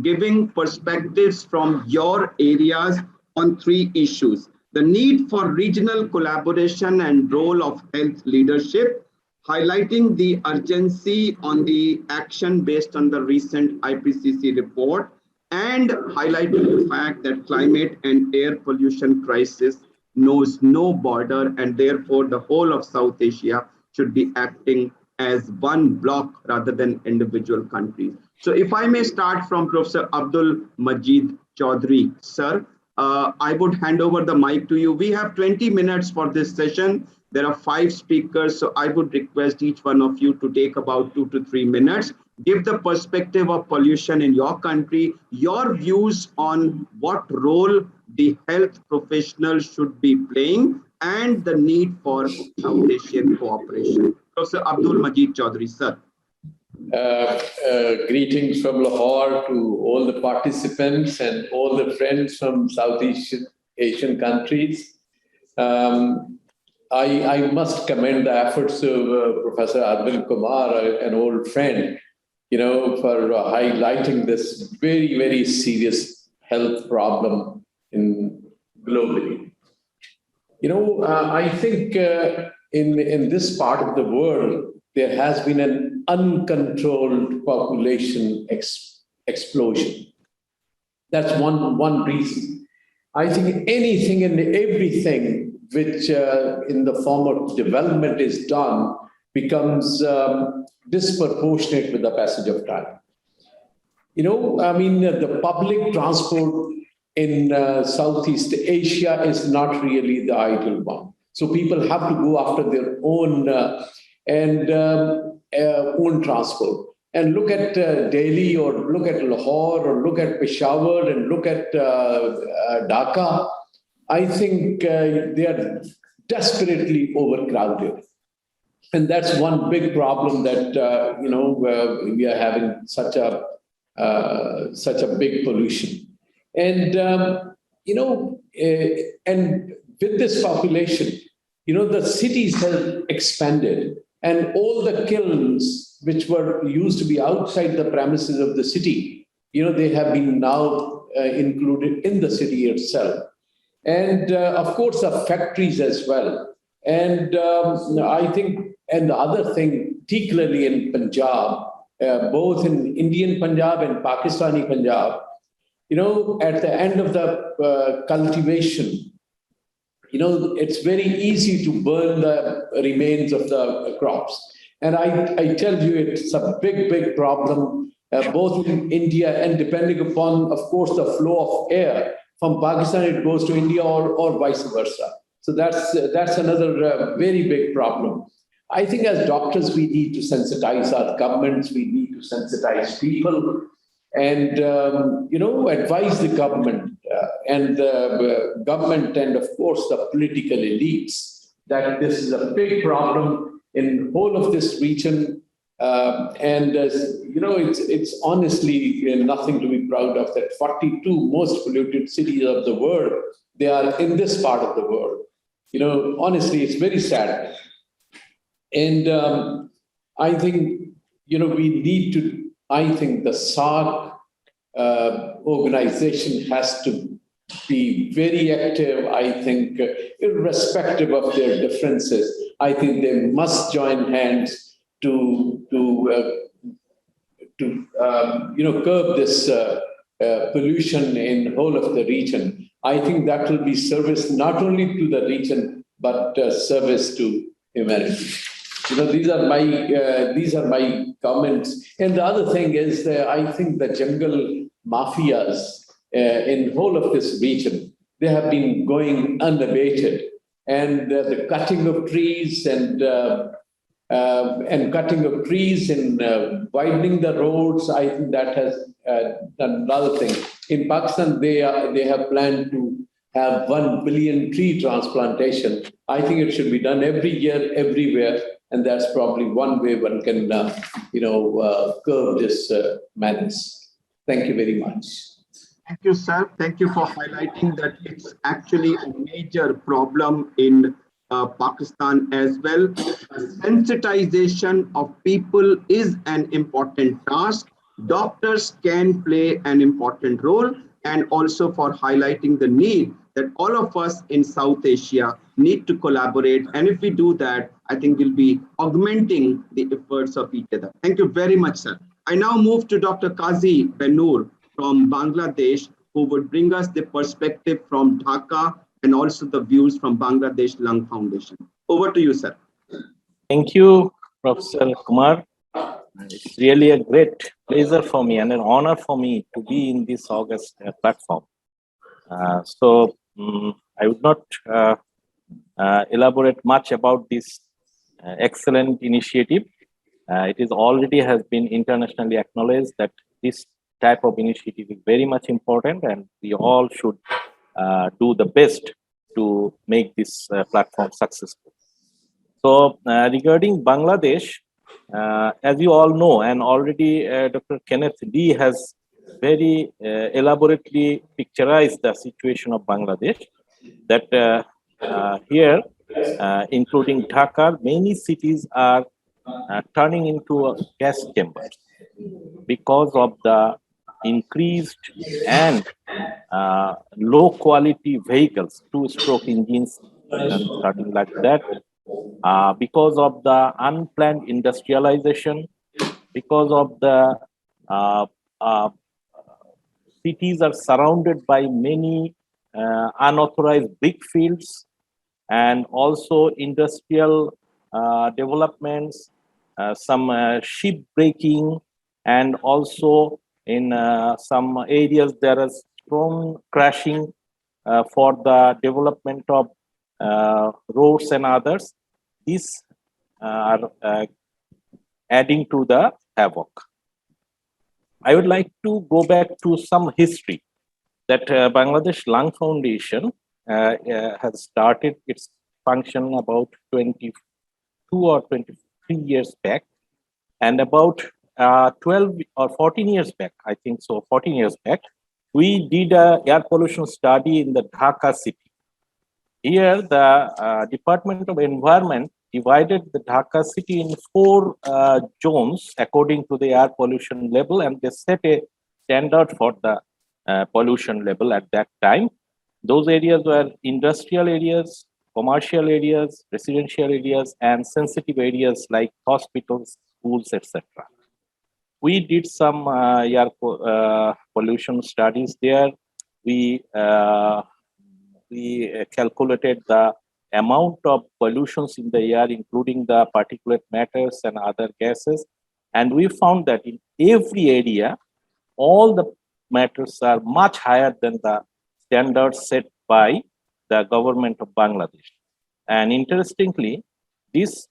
giving perspectives from your areas on 3 issues: the need for regional collaboration and role of health leadership, highlighting the urgency on the action based on the recent IPCC report, and highlighting the fact that climate and air pollution crisis knows no border, and therefore the whole of South Asia should be acting as one block rather than individual countries. So if I may start from Professor Abdul Majid Chaudhry, sir, I would hand over the mic to you. We have 20 minutes for this session. There are 5 speakers, so I would request each one of you to take about 2 to 3 minutes. Give the perspective of pollution in your country, your views on what role the health professionals should be playing, and the need for South Asian cooperation. Professor Abdul Majid Chaudhry, sir. Greetings from Lahore to all the participants and all the friends from Southeast Asian countries. I must commend the efforts of Professor Arvind Kumar, an old friend, for highlighting this very, very serious health problem globally. I think in this part of the world, there has been an uncontrolled population explosion. That's one reason. I think anything and everything which in the form of development is done becomes disproportionate with the passage of time. The public transport in Southeast Asia is not really the ideal one. So people have to go after their own, and own transport. And look at Delhi, or look at Lahore, or look at Peshawar, and look at Dhaka. I think they are desperately overcrowded. And that's one big problem that, we are having such a big pollution. And, and with this population, the cities have expanded, and all the kilns which were used to be outside the premises of the city, they have been now included in the city itself. And of course, the factories as well. And I think, and the other thing, particularly in Punjab, both in Indian Punjab and Pakistani Punjab, at the end of the cultivation, it's very easy to burn the remains of the crops. And I tell you, it's a big, big problem, both in India and depending upon, of course, the flow of air. From Pakistan, it goes to India or vice versa. So that's another very big problem. I think as doctors, we need to sensitize our governments, we need to sensitize people, and advise the government and the government and, of course, the political elites that this is a big problem in whole of this region. It's honestly nothing to be proud of that 42 most polluted cities of the world, they are in this part of the world. Honestly, it's very sad. And I think, we need to, I think the SAARC organization has to be very active. I think, irrespective of their differences, I think they must join hands to curb this pollution in whole of the region. I think that will be service not only to the region but service to humanity. These are my comments. And the other thing is that I think the jungle mafias in whole of this region, they have been going unabated, and the cutting of trees and widening the roads. I think that has done another thing. In Pakistan, they have planned to have 1 billion tree transplantation. I think it should be done every year, everywhere, and that's probably one way one can, curb this madness. Thank you very much. Thank you, sir. Thank you for highlighting that it's actually a major problem in Pakistan as well. Sensitization of people is an important task. Doctors can play an important role, and also for highlighting the need that all of us in South Asia need to collaborate. And if we do that, I think we'll be augmenting the efforts of each other. Thank you very much, sir. I now move to Dr. Qazi Bennoor from Bangladesh, who would bring us the perspective from Dhaka and also the views from Bangladesh Lung Foundation. Over to you, sir. Thank you, Professor Kumar. It's really a great pleasure for me and an honor for me to be in this august platform. I would not elaborate much about this excellent initiative. It is already has been internationally acknowledged that this type of initiative is very much important, and we all should do the best to make this platform successful. So regarding Bangladesh, as you all know, and already Dr. Kenneth Lee has very elaborately picturized the situation of Bangladesh, that here, including Dhaka, many cities are turning into gas chambers because of the increased and low quality vehicles, two-stroke engines and starting like that, because of the unplanned industrialization, because of the cities are surrounded by many unauthorized big fields, and also industrial developments, some ship breaking, and also in some areas there is strong crashing for the development of roads and others. These are adding to the havoc. I would like to go back to some history that Bangladesh Lung Foundation has started its function about 22 or 23 years back, and about 12 or 14 years back, I think so, 14 years back, we did a air pollution study in the Dhaka city. Here, the Department of Environment divided the Dhaka city in 4 zones according to the air pollution level, and they set a standard for the pollution level at that time. Those areas were industrial areas, commercial areas, residential areas, and sensitive areas like hospitals, schools, etc. We did some air pollution studies there. We calculated the amount of pollutions in the air, including the particulate matters and other gases. And we found that in every area, all the matters are much higher than the standards set by the government of Bangladesh. And interestingly, this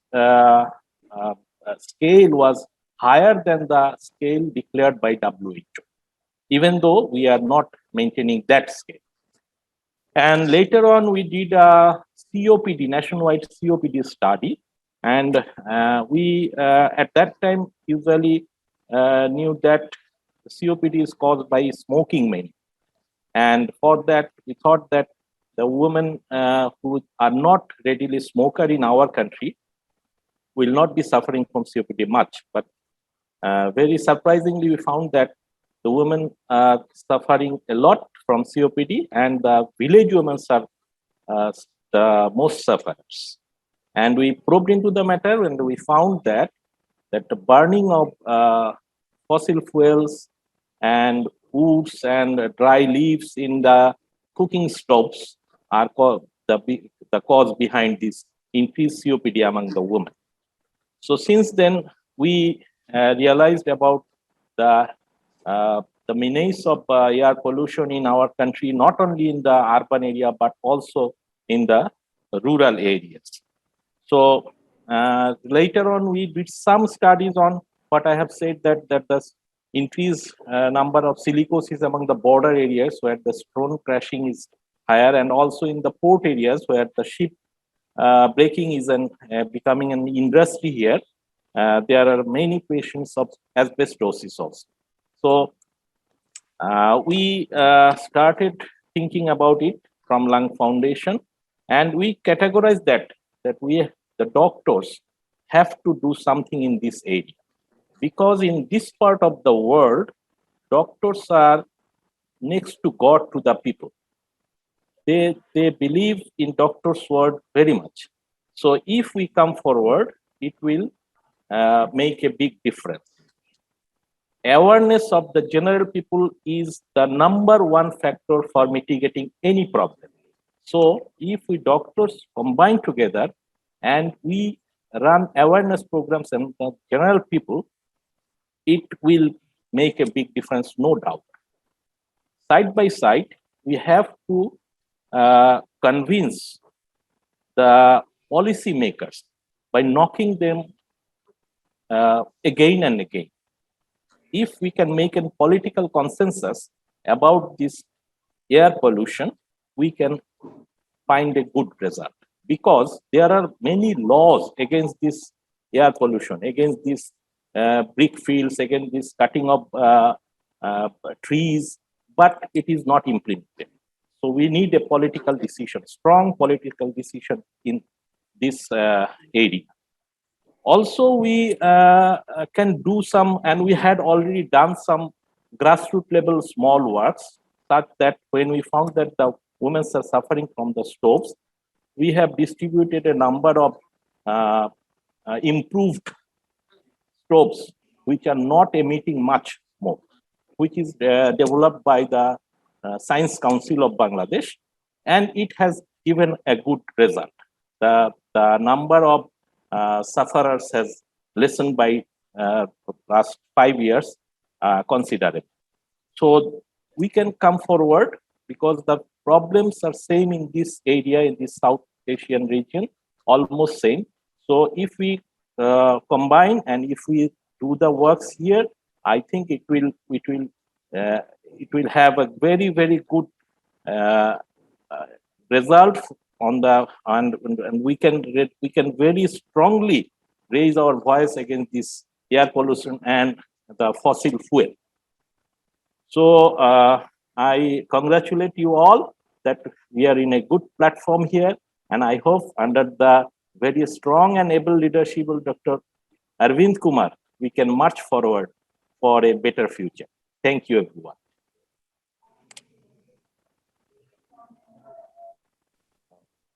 scale was higher than the scale declared by WHO, even though we are not maintaining that scale. And later on, we did a COPD, nationwide COPD study. And we, at that time, usually knew that COPD is caused by smoking mainly. And for that, we thought that the women who are not readily smoker in our country will not be suffering from COPD much. But very surprisingly, we found that the women are suffering a lot from COPD, and the village women are the most sufferers. And we probed into the matter, and we found that the burning of fossil fuels and woods and dry leaves in the cooking stoves are the cause behind this increased COPD among the women. So since then, we realized about the menace of air pollution in our country, not only in the urban area, but also in the rural areas. So later on, we did some studies on what I have said, that the increased number of silicosis among the border areas where the stone crashing is higher, and also in the port areas where the ship breaking is becoming an industry here. There are many patients of asbestosis also. So we started thinking about it from Lung Foundation, and we categorized that the doctors have to do something in this area, because in this part of the world, doctors are next to God to the people. They believe in doctors' word very much. So if we come forward, it will make a big difference. Awareness of the general people is the #1 factor for mitigating any problem. So if we doctors combine together and we run awareness programs and the general people, it will make a big difference, no doubt. Side by side, we have to convince the policymakers by knocking them again and again. If we can make a political consensus about this air pollution, we can find a good result, because there are many laws against this air pollution, against this brick fields, against this cutting of trees, but it is not implemented. So we need a political decision, strong political decision in this area. Also, we can do some, and we had already done some grassroots level small works, such that when we found that the women are suffering from the stoves, we have distributed a number of improved stoves which are not emitting much smoke, which is developed by the Science Council of Bangladesh, and it has given a good result. The number of sufferers has lessened by last 5 years considerably. So we can come forward, because the problems are same in this area, in this South Asian region, almost same. So if we combine, and if we do the works here, I think it will have a very, very good result on the, and we can very strongly raise our voice against this air pollution and the fossil fuel. So I congratulate you all that we are in a good platform here, and I hope under the very strong and able leadership of Dr. Arvind Kumar, we can march forward for a better future. Thank you, everyone.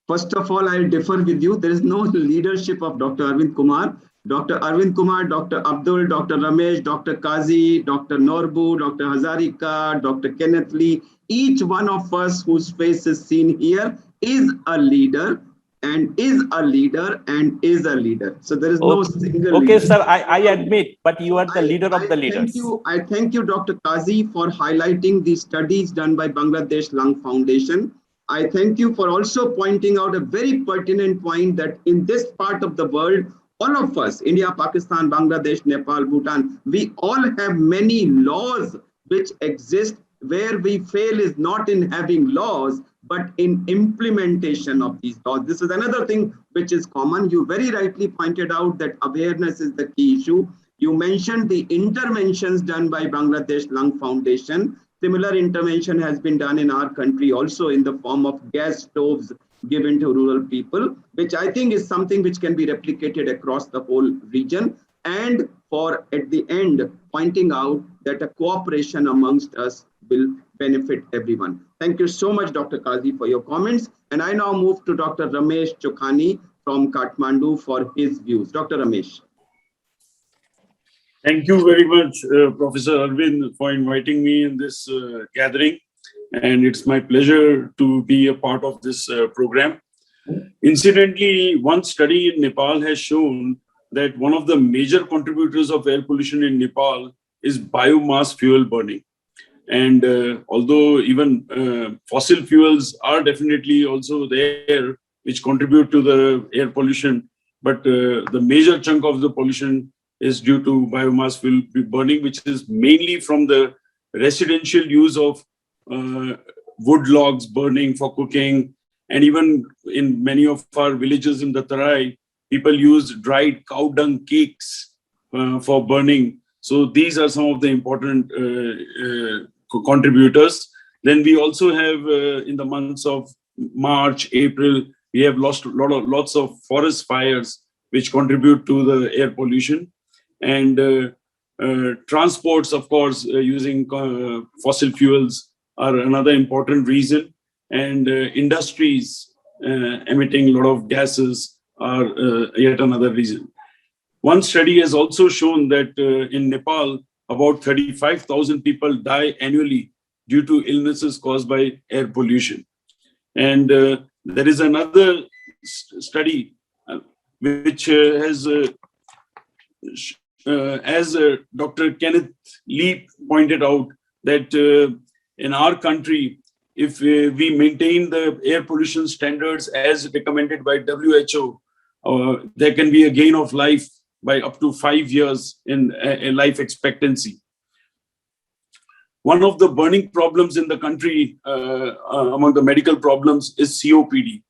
First of all, I'll differ with you. There is no leadership of Dr. Arvind Kumar. Dr. Arvind Kumar, Dr. Abdul, Dr. Ramesh, Dr. Kazi, Dr. Norbu, Dr. Hazarika, Dr. Kenneth Lee, each one of us whose face is seen here is a leader and is a leader and is a leader. So there is no single Okay, leader. sir, I admit, but you are the leader of the leaders. I thank you, Dr. Kazi, for highlighting the studies done by Bangladesh Lung Foundation. I thank you for also pointing out a very pertinent point that in this part of the world, all of us, India, Pakistan, Bangladesh, Nepal, Bhutan, we all have many laws which exist. Where we fail is not in having laws, but in implementation of these laws. This is another thing which is common. You very rightly pointed out that awareness is the key issue. You mentioned the interventions done by Bangladesh Lung Foundation. Similar intervention has been done in our country also in the form of gas stoves given to rural people, which I think is something which can be replicated across the whole region. And for at the end, pointing out that a cooperation amongst us will benefit everyone. Thank you so much, Dr. Kazi, for your comments. And I now move to Dr. Ramesh Chokhani from Kathmandu for his views. Dr. Ramesh. Thank you very much, Professor Arvind, for inviting me in this gathering. And it's my pleasure to be a part of this program. Incidentally, one study in Nepal has shown that one of the major contributors of air pollution in Nepal is biomass fuel burning. And although even fossil fuels are definitely also there, which contribute to the air pollution, but the major chunk of the pollution is due to biomass fuel burning, which is mainly from the residential use of wood logs burning for cooking. And even in many of our villages in the Tarai, people use dried cow dung cakes for burning. So these are some of the important contributors. Then we also have in the months of March, April, we have lost lots of forest fires, which contribute to the air pollution. And transports, of course, using fossil fuels are another important reason. And industries emitting a lot of gases are yet another reason. One study has also shown that in Nepal, about 35,000 people die annually due to illnesses caused by air pollution. And there is another study which has, as Dr. Kenneth Lee pointed out, that in our country, if we maintain the air pollution standards as recommended by WHO, there can be a gain of life by up to 5 years in life expectancy. One of the burning problems in the country, among the medical problems, is COPD.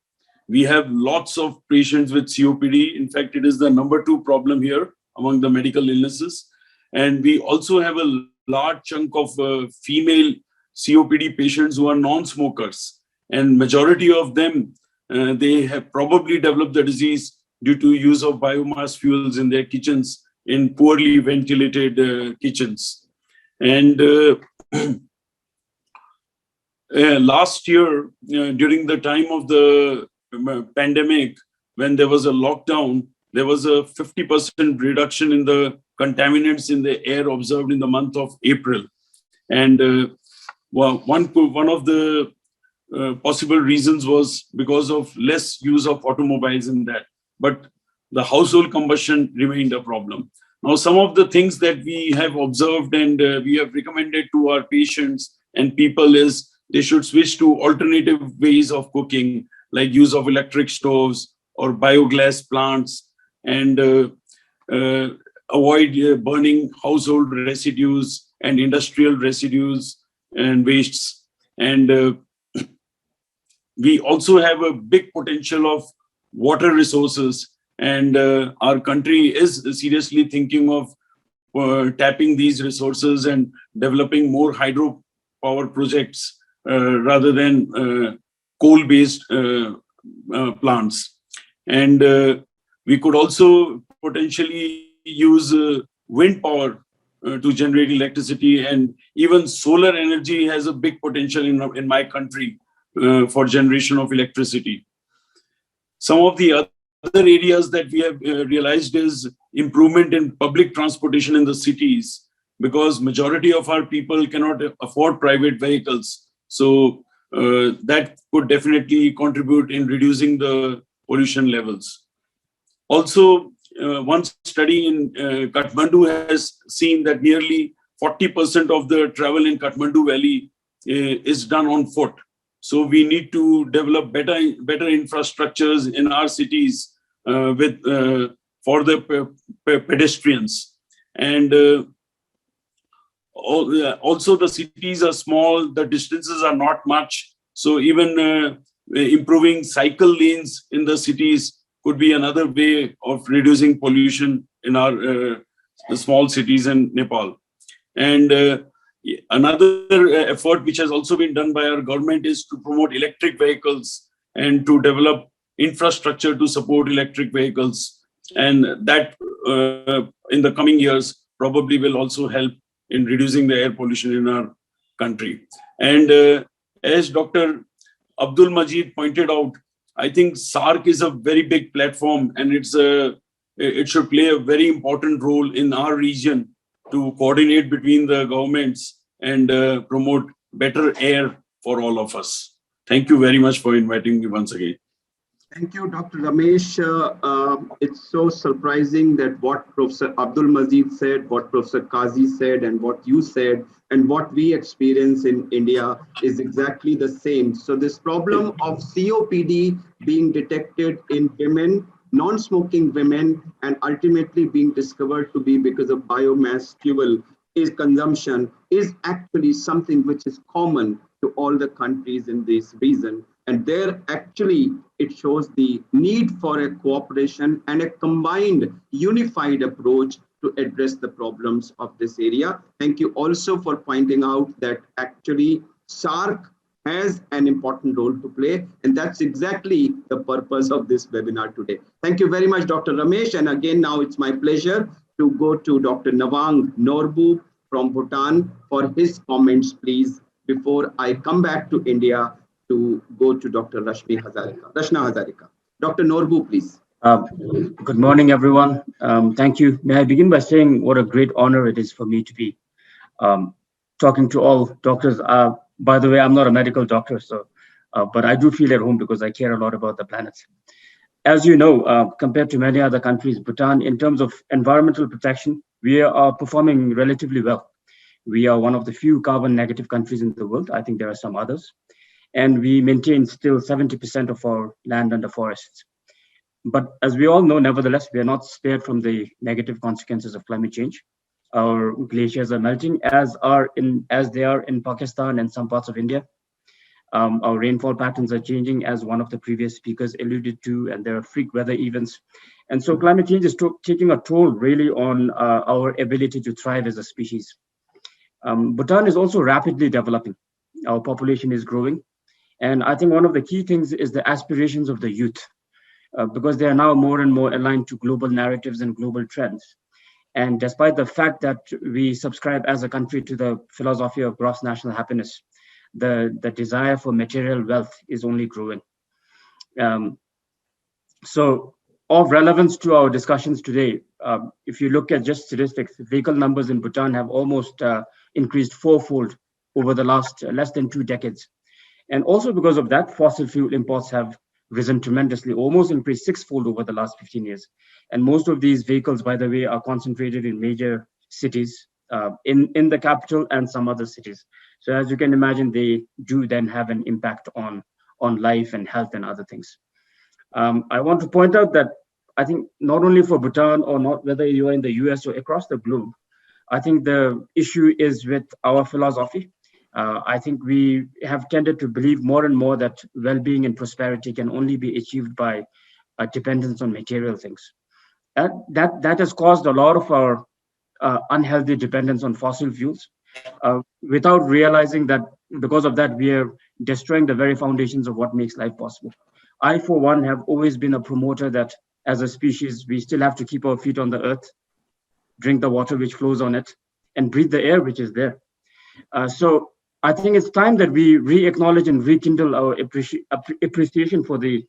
We have lots of patients with COPD. In fact, it is the #2 problem here among the medical illnesses. And we also have a large chunk of female COPD patients who are non-smokers. And majority of them, they have probably developed the disease due to use of biomass fuels in their kitchens, in poorly ventilated kitchens. And last year, during the time of the pandemic, when there was a lockdown, there was a 50% reduction in the contaminants in the air observed in the month of April. And one of the possible reasons was because of less use of automobiles in that. But the household combustion remained a problem. Now, some of the things that we have observed and we have recommended to our patients and people is they should switch to alternative ways of cooking, like use of electric stoves or biogas plants. And avoid burning household residues and industrial residues and wastes. And we also have a big potential of water resources, and our country is seriously thinking of tapping these resources and developing more hydropower projects rather than coal-based plants. And we could also potentially use wind power to generate electricity, and even solar energy has a big potential in my country for generation of electricity. Some of the other areas that we have realized is improvement in public transportation in the cities, because majority of our people cannot afford private vehicles. So that could definitely contribute in reducing the pollution levels. Also, one study in Kathmandu has seen that nearly 40% of the travel in Kathmandu Valley is done on foot. So we need to develop better infrastructures in our cities for the pedestrians. And also the cities are small, the distances are not much. So even improving cycle lanes in the cities could be another way of reducing pollution in our the small cities in Nepal. And another effort which has also been done by our government is to promote electric vehicles and to develop infrastructure to support electric vehicles. And that in the coming years probably will also help in reducing the air pollution in our country. And as Dr. Abdul Majid pointed out, I think SAARC is a very big platform, and it should play a very important role in our region to coordinate between the governments and promote better air for all of us. Thank you very much for inviting me once again. Thank you, Dr. Ramesh. It's so surprising that what Professor Abdul Majid said, what Professor Qazi said, and what you said, and what we experience in India is exactly the same. So this problem of COPD being detected in women, non-smoking women, and ultimately being discovered to be because of biomass fuel consumption is actually something which is common to all the countries in this region. And there actually it shows the need for a cooperation and a combined, unified approach to address the problems of this area. Thank you also for pointing out that actually SAARC has an important role to play, and that's exactly the purpose of this webinar today. Thank you very much, Dr. Ramesh. And again, now it's my pleasure to go to Dr. Nawang Norbu from Bhutan for his comments, please, before I come back to India to go to Dr. Rashna Hazarika. Dr. Norbu, please. Good morning, everyone. Thank you. May I begin by saying what a great honor it is for me to be talking to all doctors. By the way, I'm not a medical doctor, so but I do feel at home because I care a lot about the planet. As you know, compared to many other countries, Bhutan, in terms of environmental protection, we are performing relatively well. We are one of the few carbon negative countries in the world. I think there are some others. And we maintain still 70% of our land under forests. But as we all know, nevertheless, we are not spared from the negative consequences of climate change. Our glaciers are melting, as they are in Pakistan and some parts of India. Our rainfall patterns are changing, as one of the previous speakers alluded to, and there are freak weather events. And so climate change is taking a toll really on our ability to thrive as a species. Bhutan is also rapidly developing. Our population is growing. And I think one of the key things is the aspirations of the youth, because they are now more and more aligned to global narratives and global trends. And despite the fact that we subscribe as a country to the philosophy of gross national happiness, the desire for material wealth is only growing. So of relevance to our discussions today, if you look at just statistics, vehicle numbers in Bhutan have almost increased fourfold over the last less than 2 decades. And also because of that, fossil fuel imports have risen tremendously, almost increased 6-fold over the last 15 years. And most of these vehicles, by the way, are concentrated in major cities, in the capital and some other cities. So as you can imagine, they do then have an impact on life and health and other things. I want to point out that I think not only for Bhutan or not whether you are in the US or across the globe, I think the issue is with our philosophy. I think we have tended to believe more and more that well-being and prosperity can only be achieved by dependence on material things. That has caused a lot of our unhealthy dependence on fossil fuels, without realizing that because of that we are destroying the very foundations of what makes life possible. I, for one, have always been a promoter that as a species we still have to keep our feet on the earth, drink the water which flows on it, and breathe the air which is there. So I think it's time that we re-acknowledge and rekindle our appreciation for these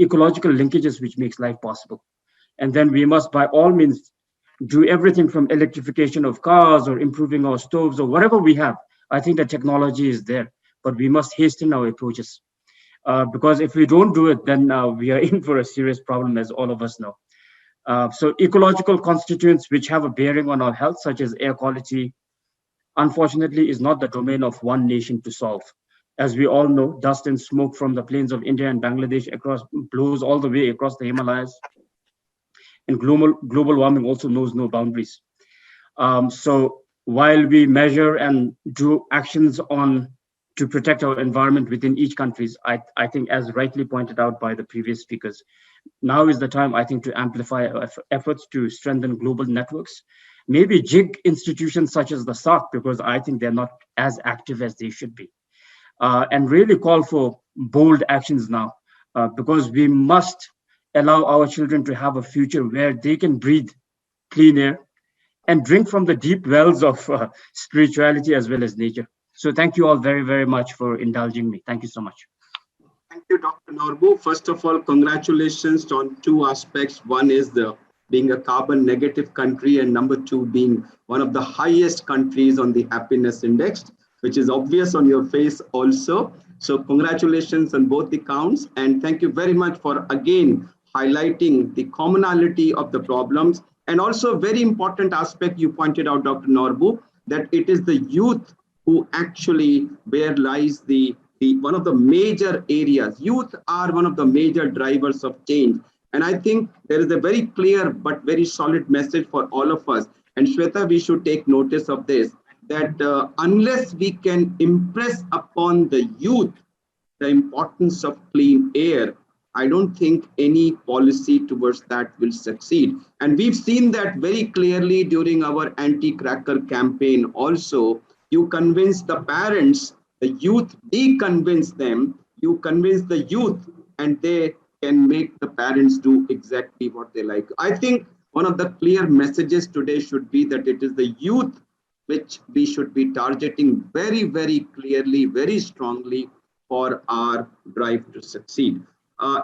ecological linkages which makes life possible. And then we must, by all means, do everything from electrification of cars or improving our stoves or whatever we have. I think the technology is there, but we must hasten our approaches. Because if we don't do it, then we are in for a serious problem, as all of us know. So ecological constituents which have a bearing on our health, such as air quality, unfortunately, is not the domain of one nation to solve. As we all know, dust and smoke from the plains of India and Bangladesh blows all the way across the Himalayas. And global warming also knows no boundaries. So while we measure and do actions to protect our environment within each country, I think, as rightly pointed out by the previous speakers, now is the time, I think, to amplify our efforts to strengthen global networks, maybe jig institutions such as the SARC, because I think they're not as active as they should be, and really call for bold actions now, because we must allow our children to have a future where they can breathe clean air and drink from the deep wells of spirituality as well as nature. So thank you all very, very much for indulging me. Thank you so much. Thank you, Dr. Norbu. First of all, congratulations on two aspects. One is being a carbon negative country, and number two, being one of the highest countries on the happiness index, which is obvious on your face also. So congratulations on both the counts. And thank you very much for again highlighting the commonality of the problems. And also a very important aspect you pointed out, Dr. Norbu, that it is the youth who actually where lies one of the major areas. Youth are one of the major drivers of change. And I think there is a very clear but very solid message for all of us. And Shweta, we should take notice of this, that unless we can impress upon the youth the importance of clean air, I don't think any policy towards that will succeed. And we've seen that very clearly during our anti-cracker campaign also. You convince the parents, the youth, deconvince them, you convince the youth, and they can make the parents do exactly what they like. I think one of the clear messages today should be that it is the youth which we should be targeting very, very clearly, very strongly for our drive to succeed.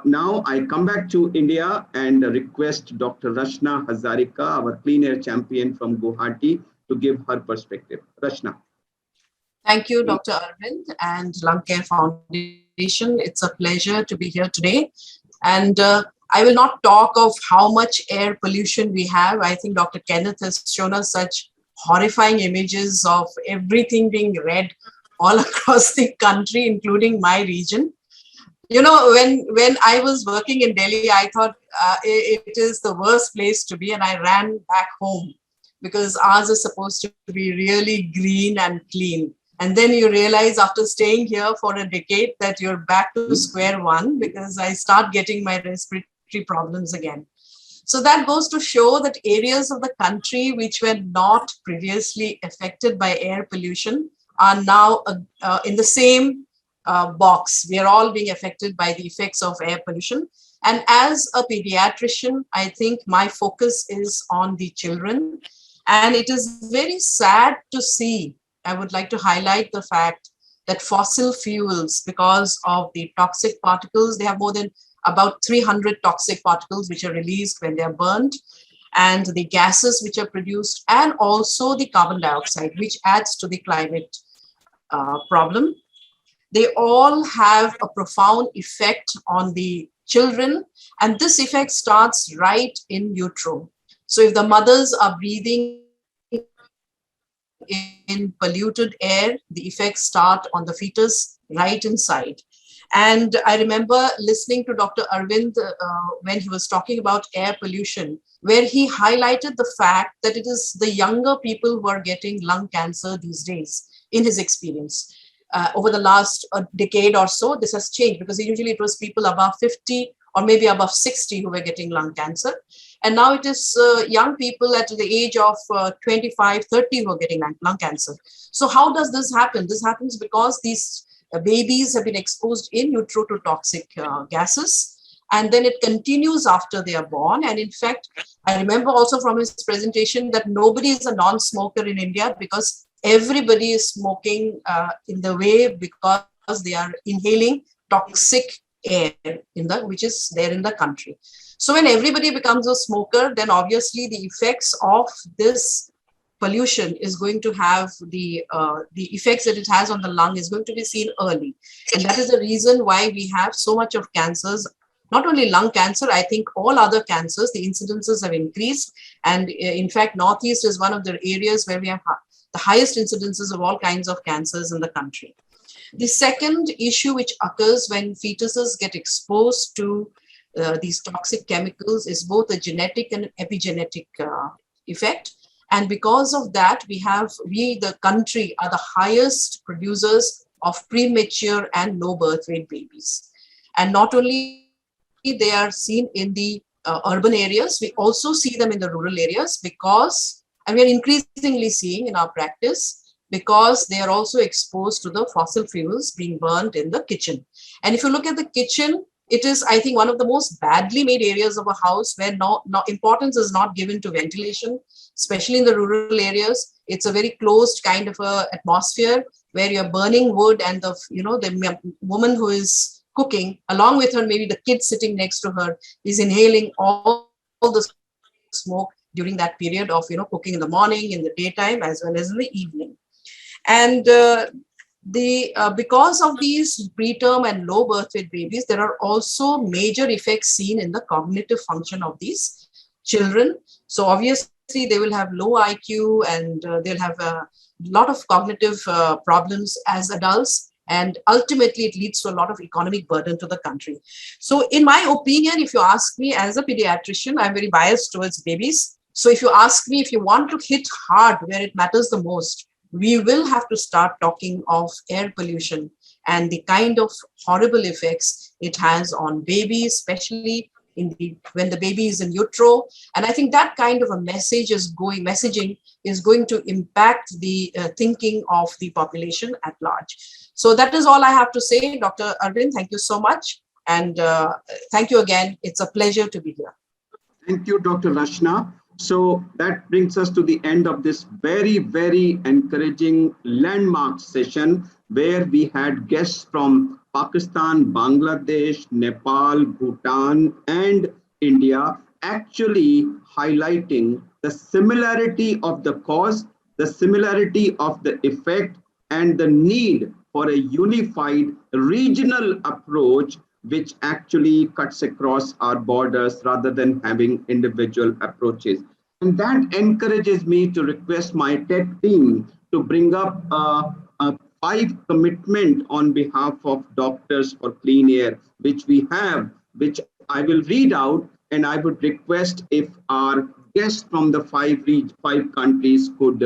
Now I come back to India and request Dr. Rachna Hazarika, our clean air champion from Guwahati, to give her perspective. Rachna. Thank you, Dr. Arvind and Lung Care Foundation. It's a pleasure to be here today. And I will not talk of how much air pollution we have. I think Dr. Kenneth has shown us such horrifying images of everything being red all across the country, including my region. You know, when I was working in Delhi, I thought it is the worst place to be, and I ran back home because ours is supposed to be really green and clean. And then you realize after staying here for a decade that you're back to square one, because I start getting my respiratory problems again. So that goes to show that areas of the country which were not previously affected by air pollution are now in the same box. We are all being affected by the effects of air pollution. And as a pediatrician, I think my focus is on the children. And it is very sad to see, I would like to highlight the fact that fossil fuels, because of the toxic particles, they have more than about 300 toxic particles which are released when they are burnt, and the gases which are produced, and also the carbon dioxide, which adds to the climate problem. They all have a profound effect on the children, and this effect starts right in utero. So if the mothers are breathing in polluted air, the effects start on the fetus right inside. And I remember listening to Dr. Arvind when he was talking about air pollution, where he highlighted the fact that it is the younger people who are getting lung cancer these days, in his experience. Over the last decade or so, this has changed, because usually it was people above 50 or maybe above 60 who were getting lung cancer. And now it is young people at the age of 25, 30 who are getting lung cancer. So how does this happen? This happens because these babies have been exposed in utero to toxic gases, and then it continues after they are born. And in fact, I remember also from his presentation that nobody is a non-smoker in India, because everybody is smoking in the way because they are inhaling toxic air which is there in the country. So when everybody becomes a smoker, then obviously the effects of this pollution is going to have the effects that it has on the lung is going to be seen early. And that is the reason why we have so much of cancers, not only lung cancer, I think all other cancers, the incidences have increased. And in fact, Northeast is one of the areas where we have the highest incidences of all kinds of cancers in the country. The second issue which occurs when fetuses get exposed to these toxic chemicals is both a genetic and epigenetic effect. And because of that, we, the country, are the highest producers of premature and low birth weight babies. And not only they are seen in the urban areas, we also see them in the rural areas, because, and we are increasingly seeing in our practice, because they are also exposed to the fossil fuels being burned in the kitchen. And if you look at the kitchen, it is, I think, one of the most badly made areas of a house where no importance is not given to ventilation, especially in the rural areas. It's a very closed kind of a atmosphere where you're burning wood, and the woman who is cooking, along with her, maybe the kid sitting next to her, is inhaling all the smoke during that period of cooking in the morning, in the daytime, as well as in the evening. And because of these preterm and low birth weight babies, there are also major effects seen in the cognitive function of these children. So obviously they will have low IQ, and they'll have a lot of cognitive problems as adults. And ultimately, it leads to a lot of economic burden to the country. So in my opinion, if you ask me as a pediatrician, I'm very biased towards babies. So if you ask me, if you want to hit hard where it matters the most, we will have to start talking of air pollution and the kind of horrible effects it has on babies, especially when the baby is in utero. And I think that kind of a messaging is going to impact the thinking of the population at large. So that is all I have to say. Dr. Arvind, thank you so much. And thank you again. It's a pleasure to be here. Thank you, Dr. Rachna. So that brings us to the end of this very, very encouraging landmark session, where we had guests from Pakistan, Bangladesh, Nepal, Bhutan, and India, actually highlighting the similarity of the cause, the similarity of the effect, and the need for a unified regional approach which actually cuts across our borders rather than having individual approaches. And that encourages me to request my tech team to bring up a 5 commitment on behalf of Doctors for Clean Air, which we have, which I will read out, and I would request if our guests from the 5 countries could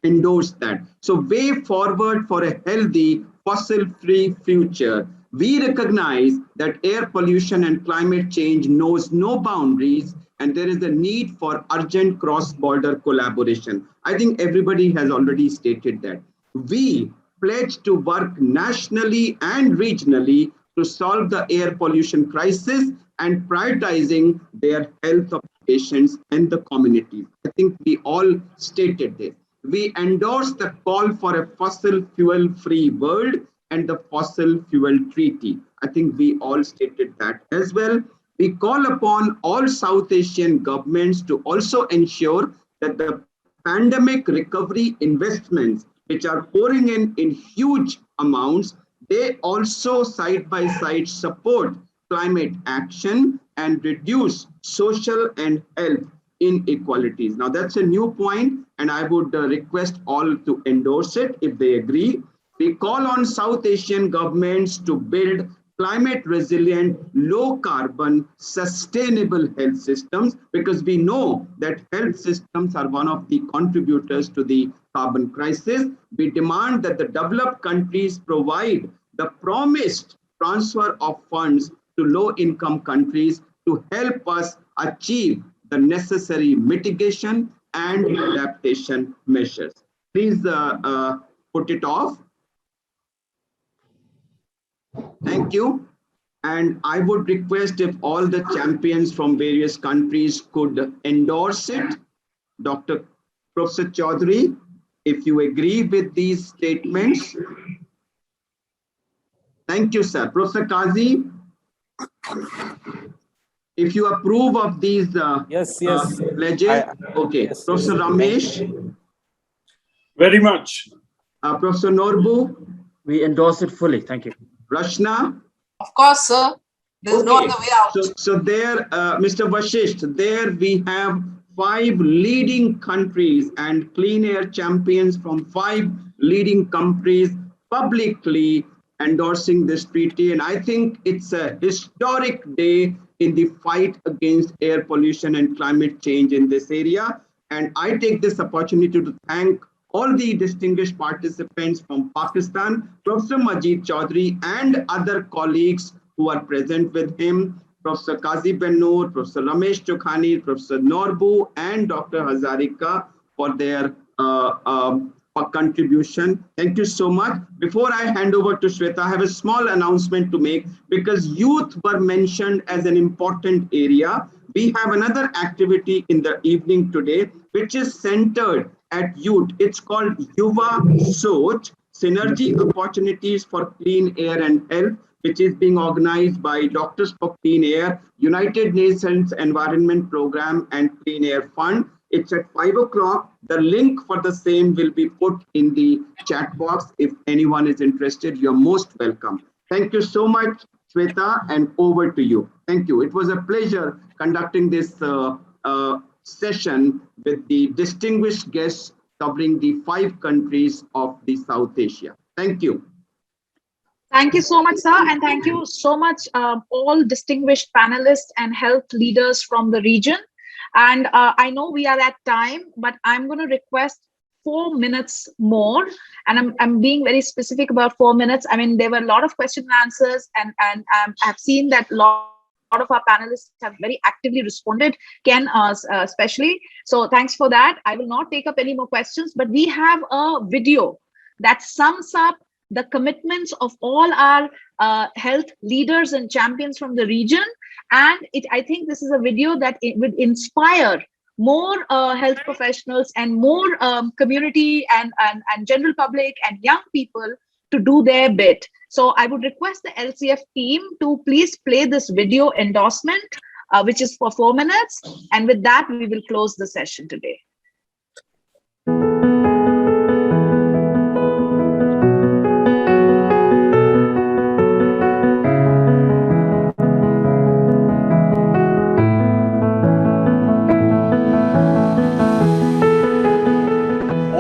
endorse that. So, way forward for a healthy, fossil-free future. We recognize that air pollution and climate change knows no boundaries, and there is a need for urgent cross-border collaboration. I think everybody has already stated that. We pledge to work nationally and regionally to solve the air pollution crisis and prioritizing their health of patients and the community. I think we all stated this. We endorse the call for a fossil fuel-free world and the Fossil Fuel Treaty. I think we all stated that as well. We call upon all South Asian governments to also ensure that the pandemic recovery investments, which are pouring in huge amounts, they also side by side support climate action and reduce social and health inequalities. Now that's a new point, and I would request all to endorse it if they agree. We call on South Asian governments to build climate resilient, low carbon, sustainable health systems, because we know that health systems are one of the contributors to the carbon crisis. We demand that the developed countries provide the promised transfer of funds to low income countries to help us achieve the necessary mitigation and adaptation measures. Please put it off. Thank you. And I would request if all the champions from various countries could endorse it. Dr. Professor Chaudhary, if you agree with these statements. Thank you, sir. Professor Kazi, if you approve of these Yes. pledges. Okay. Yes, Professor yes. Ramesh. Very much. Professor Norbu. We endorse it fully. Thank you. Rashna. Of course, sir. There's no Okay. other way out. So there, Mr. Vashisht, there we have 5 leading countries and clean air champions from 5 leading countries publicly endorsing this treaty. And I think it's a historic day in the fight against air pollution and climate change in this area. And I take this opportunity to thank all the distinguished participants from Pakistan, Professor Majid Chaudhary and other colleagues who are present with him, Professor Kazi Ben-Noor, Professor Ramesh Chokhani, Professor Norbu and Dr. Hazarika for their contribution. Thank you so much. Before I hand over to Shweta, I have a small announcement to make because youth were mentioned as an important area. We have another activity in the evening today, which is centered at youth. It's called Yuva Soch, Synergy Opportunities for Clean Air and Health, which is being organized by Doctors for Clean Air, United Nations Environment Program and Clean Air Fund. It's at 5 o'clock. The link for the same will be put in the chat box. If anyone is interested, you're most welcome. Thank you so much, Shweta, and over to you. Thank you. It was a pleasure conducting this session with the distinguished guests covering the 5 countries of the South Asia. Thank you. Thank you so much, sir. And thank you so much, all distinguished panelists and health leaders from the region. And I know we are at time, but I'm going to request 4 minutes more. And I'm being very specific about 4 minutes. I mean, there were a lot of question and answers, and I've seen that a lot of our panelists have very actively responded, Ken especially. So thanks for that. I will not take up any more questions, but we have a video that sums up the commitments of all our health leaders and champions from the region. And I think this is a video that it would inspire more health professionals and more community and general public and young people to do their bit. So I would request the LCF team to please play this video endorsement, which is for 4 minutes. And with that, we will close the session today.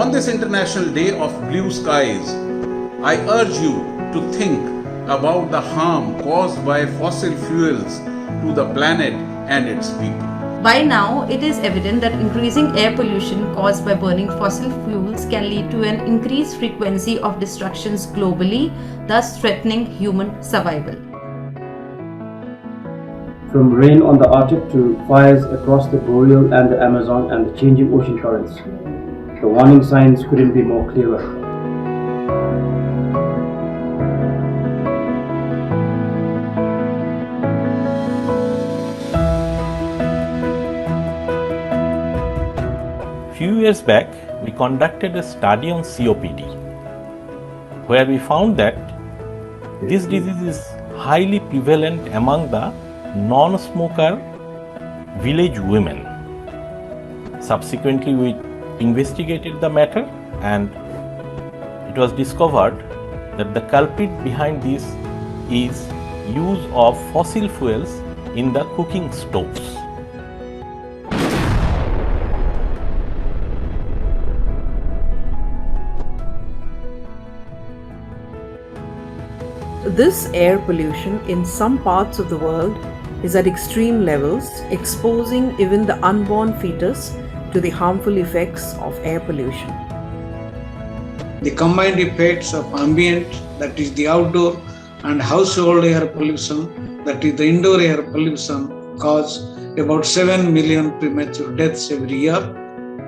On this International Day of Blue Skies, I urge you to think about the harm caused by fossil fuels to the planet and its people. By now, it is evident that increasing air pollution caused by burning fossil fuels can lead to an increased frequency of destructions globally, thus threatening human survival. From rain on the Arctic to fires across the Boreal and the Amazon and the changing ocean currents, the warning signs couldn't be more clearer. Few years back, we conducted a study on COPD, where we found that this disease is highly prevalent among the non-smoker village women. Subsequently, we investigated the matter, and it was discovered that the culprit behind this is use of fossil fuels in the cooking stoves. this air pollution in some parts of the world is at extreme levels, exposing even the unborn fetus to the harmful effects of air pollution. The combined effects of ambient, that is the outdoor, and household air pollution, that is the indoor air pollution, cause about 7 million premature deaths every year,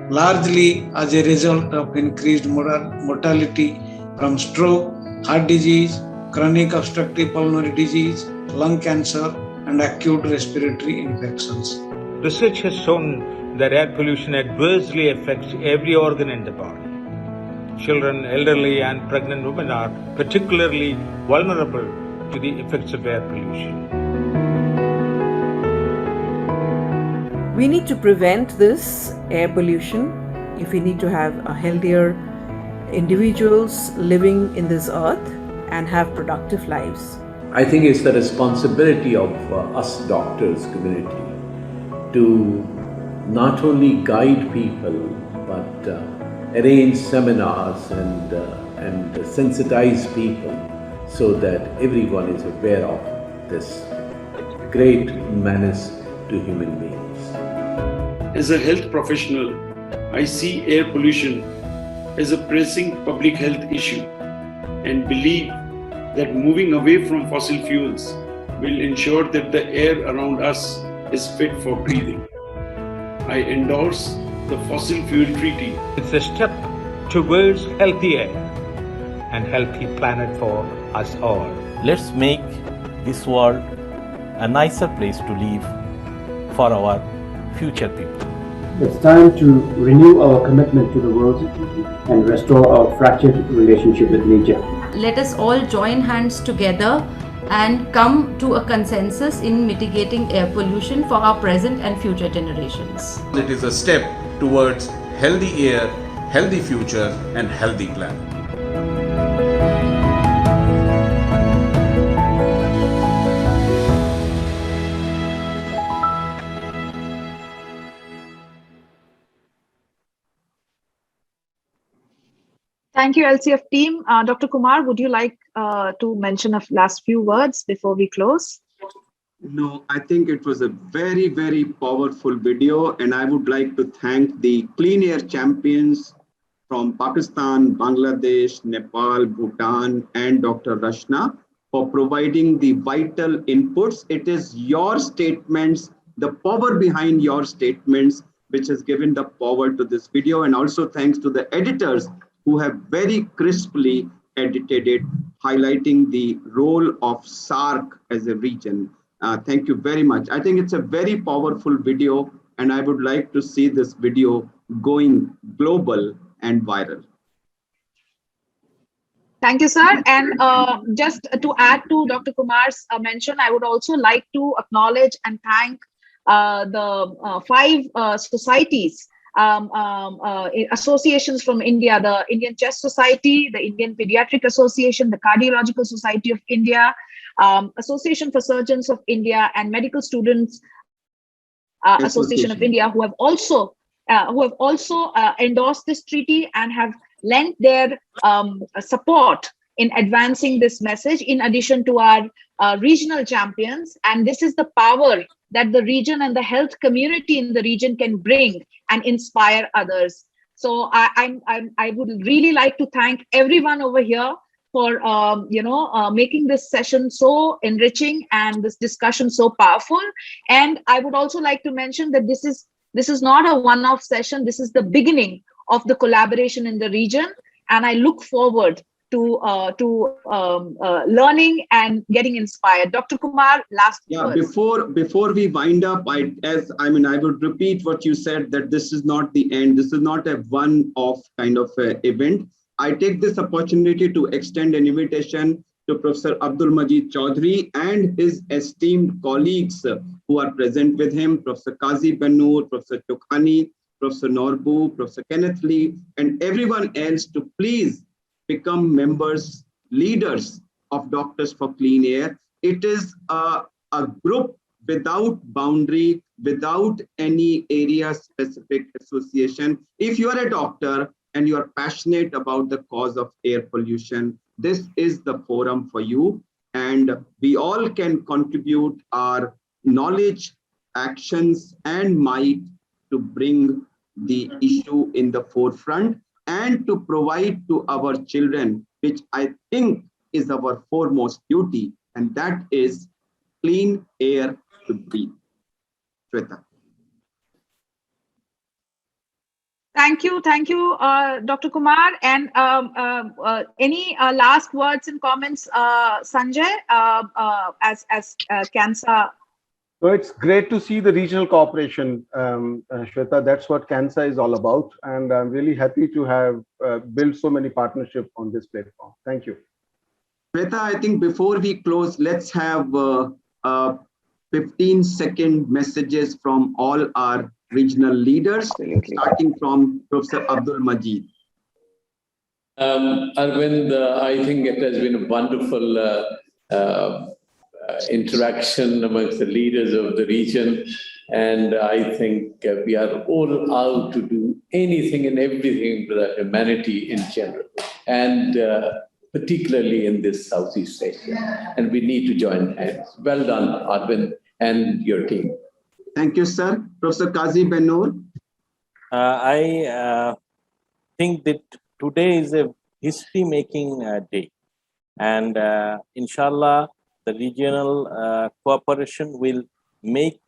largely as a result of increased mortality from stroke, heart disease, chronic obstructive pulmonary disease, lung cancer, and acute respiratory infections. Research has shown that air pollution adversely affects every organ in the body. Children, elderly, and pregnant women are particularly vulnerable to the effects of air pollution. We need to prevent this air pollution if we need to have a healthier individuals living in this earth and have productive lives. I think it's the responsibility of us doctors community to not only guide people but arrange seminars and sensitize people so that everyone is aware of this great menace to human beings. As a health professional, I see air pollution as a pressing public health issue and believe that moving away from fossil fuels will ensure that the air around us is fit for breathing. I endorse the Fossil Fuel Treaty. It's a step towards healthy air and healthy planet for us all. Let's make this world a nicer place to live for our future people. It's time to renew our commitment to the world and restore our fractured relationship with nature. Let us all join hands together and come to a consensus in mitigating air pollution for our present and future generations. It is a step towards healthy air, healthy future, and healthy planet. Thank you, LCF team. Dr. Kumar, would you like to mention a last few words before we close? No, I think it was a very, very powerful video, and I would like to thank the clean air champions from Pakistan, Bangladesh, Nepal, Bhutan, and Dr. Rashna for providing the vital inputs. It is your statements, the power behind your statements, which has given the power to this video. And also thanks to the editors who have very crisply edited it, highlighting the role of SAARC as a region. Thank you very much. I think it's a very powerful video, and I would like to see this video going global and viral. Thank you, sir. And just to add to Dr. Kumar's mention, I would also like to acknowledge and thank the 5 societies, associations from India: the Indian Chest Society, the Indian Pediatric Association, the Cardiological Society of India, Association for Surgeons of India, and Medical Students Association of India, who have also endorsed this treaty and have lent their support in advancing this message, in addition to our regional champions. And this is the power that the region and the health community in the region can bring and inspire others. So I would really like to thank everyone over here for making this session so enriching and this discussion so powerful. And I would also like to mention that this is not a one-off session. This is the beginning of the collaboration in the region, and I look forward to learning and getting inspired. Dr. Kumar, last words. Before we wind up, I would repeat what you said, that this is not the end. This is not a one-off kind of event. I take this opportunity to extend an invitation to Professor Abdul Majid Chaudhry and his esteemed colleagues who are present with him, Professor Qazi Bannoor, Professor Chokhani, Professor Norbu, Professor Kenneth Lee, and everyone else to please become members, leaders of Doctors for Clean Air. It is a group without boundary, without any area-specific association. If you are a doctor and you are passionate about the cause of air pollution, this is the forum for you. and we all can contribute our knowledge, actions, and might to bring the issue in the forefront and to provide to our children, which I think is our foremost duty, and that is clean air to breathe. Shweta. Thank you, Dr. Kumar. And any last words and comments, Sanjay, as CANSA? So it's great to see the regional cooperation, Shweta. That's what CANSA is all about, and I'm really happy to have built so many partnerships on this platform. Thank you. Shweta, I think before we close, let's have 15-second messages from all our regional leaders, starting from Professor Abdul Majid. Arvind, I think it has been a wonderful interaction amongst the leaders of the region. And I think we are all out to do anything and everything for the humanity in general, and particularly in this Southeast Asia. And we need to join hands. Well done, Arvind, and your team. Thank you, sir. Professor Qazi Ben-Noor. I think that today is a history-making day. And inshallah, the regional cooperation will make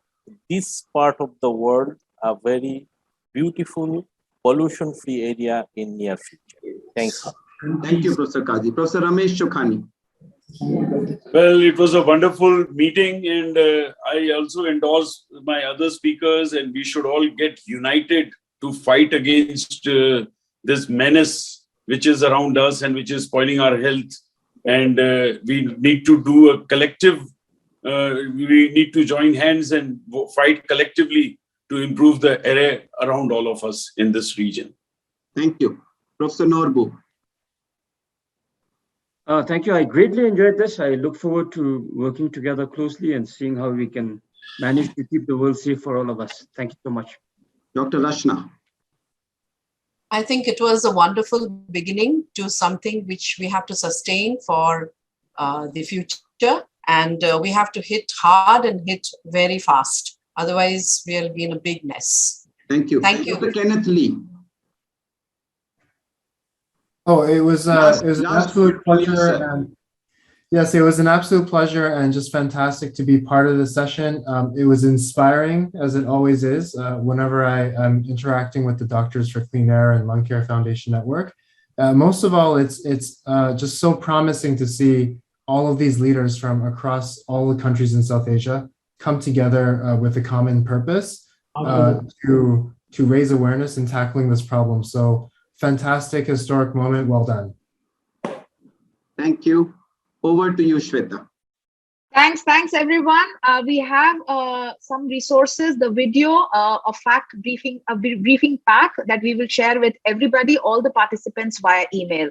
this part of the world a very beautiful, pollution-free area in near future. Thank you. Thank you, Professor Qazi. Professor Ramesh Chokhani. Well, it was a wonderful meeting, and I also endorse my other speakers, and we should all get united to fight against this menace which is around us and which is spoiling our health. And we need to do a collective, we need to join hands and fight collectively to improve the area around all of us in this region. Thank you. Professor Norbu. Thank you. I greatly enjoyed this. I look forward to working together closely and seeing how we can manage to keep the world safe for all of us. Thank you so much. Dr. Rachna. I think it was a wonderful beginning to something which we have to sustain for the future. And we have to hit hard and hit very fast. Otherwise, we'll be in a big mess. Thank you. Thank you. Dr. Kenneth Lee. Oh, it was an absolute pleasure. And yes, it was an absolute pleasure and just fantastic to be part of the session. It was inspiring, as it always is, whenever I am interacting with the Doctors for Clean Air and Lung Care Foundation Network. Most of all, it's just so promising to see all of these leaders from across all the countries in South Asia come together with a common purpose to raise awareness in tackling this problem. So fantastic, historic moment. Well done. Thank you. Over to you, Shweta. Thanks everyone. We have some resources, the video, a fact briefing, a briefing pack that we will share with everybody, all the participants via email.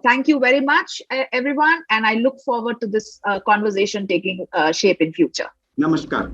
Thank you very much, everyone, and I look forward to this conversation taking shape in future. Namaskar.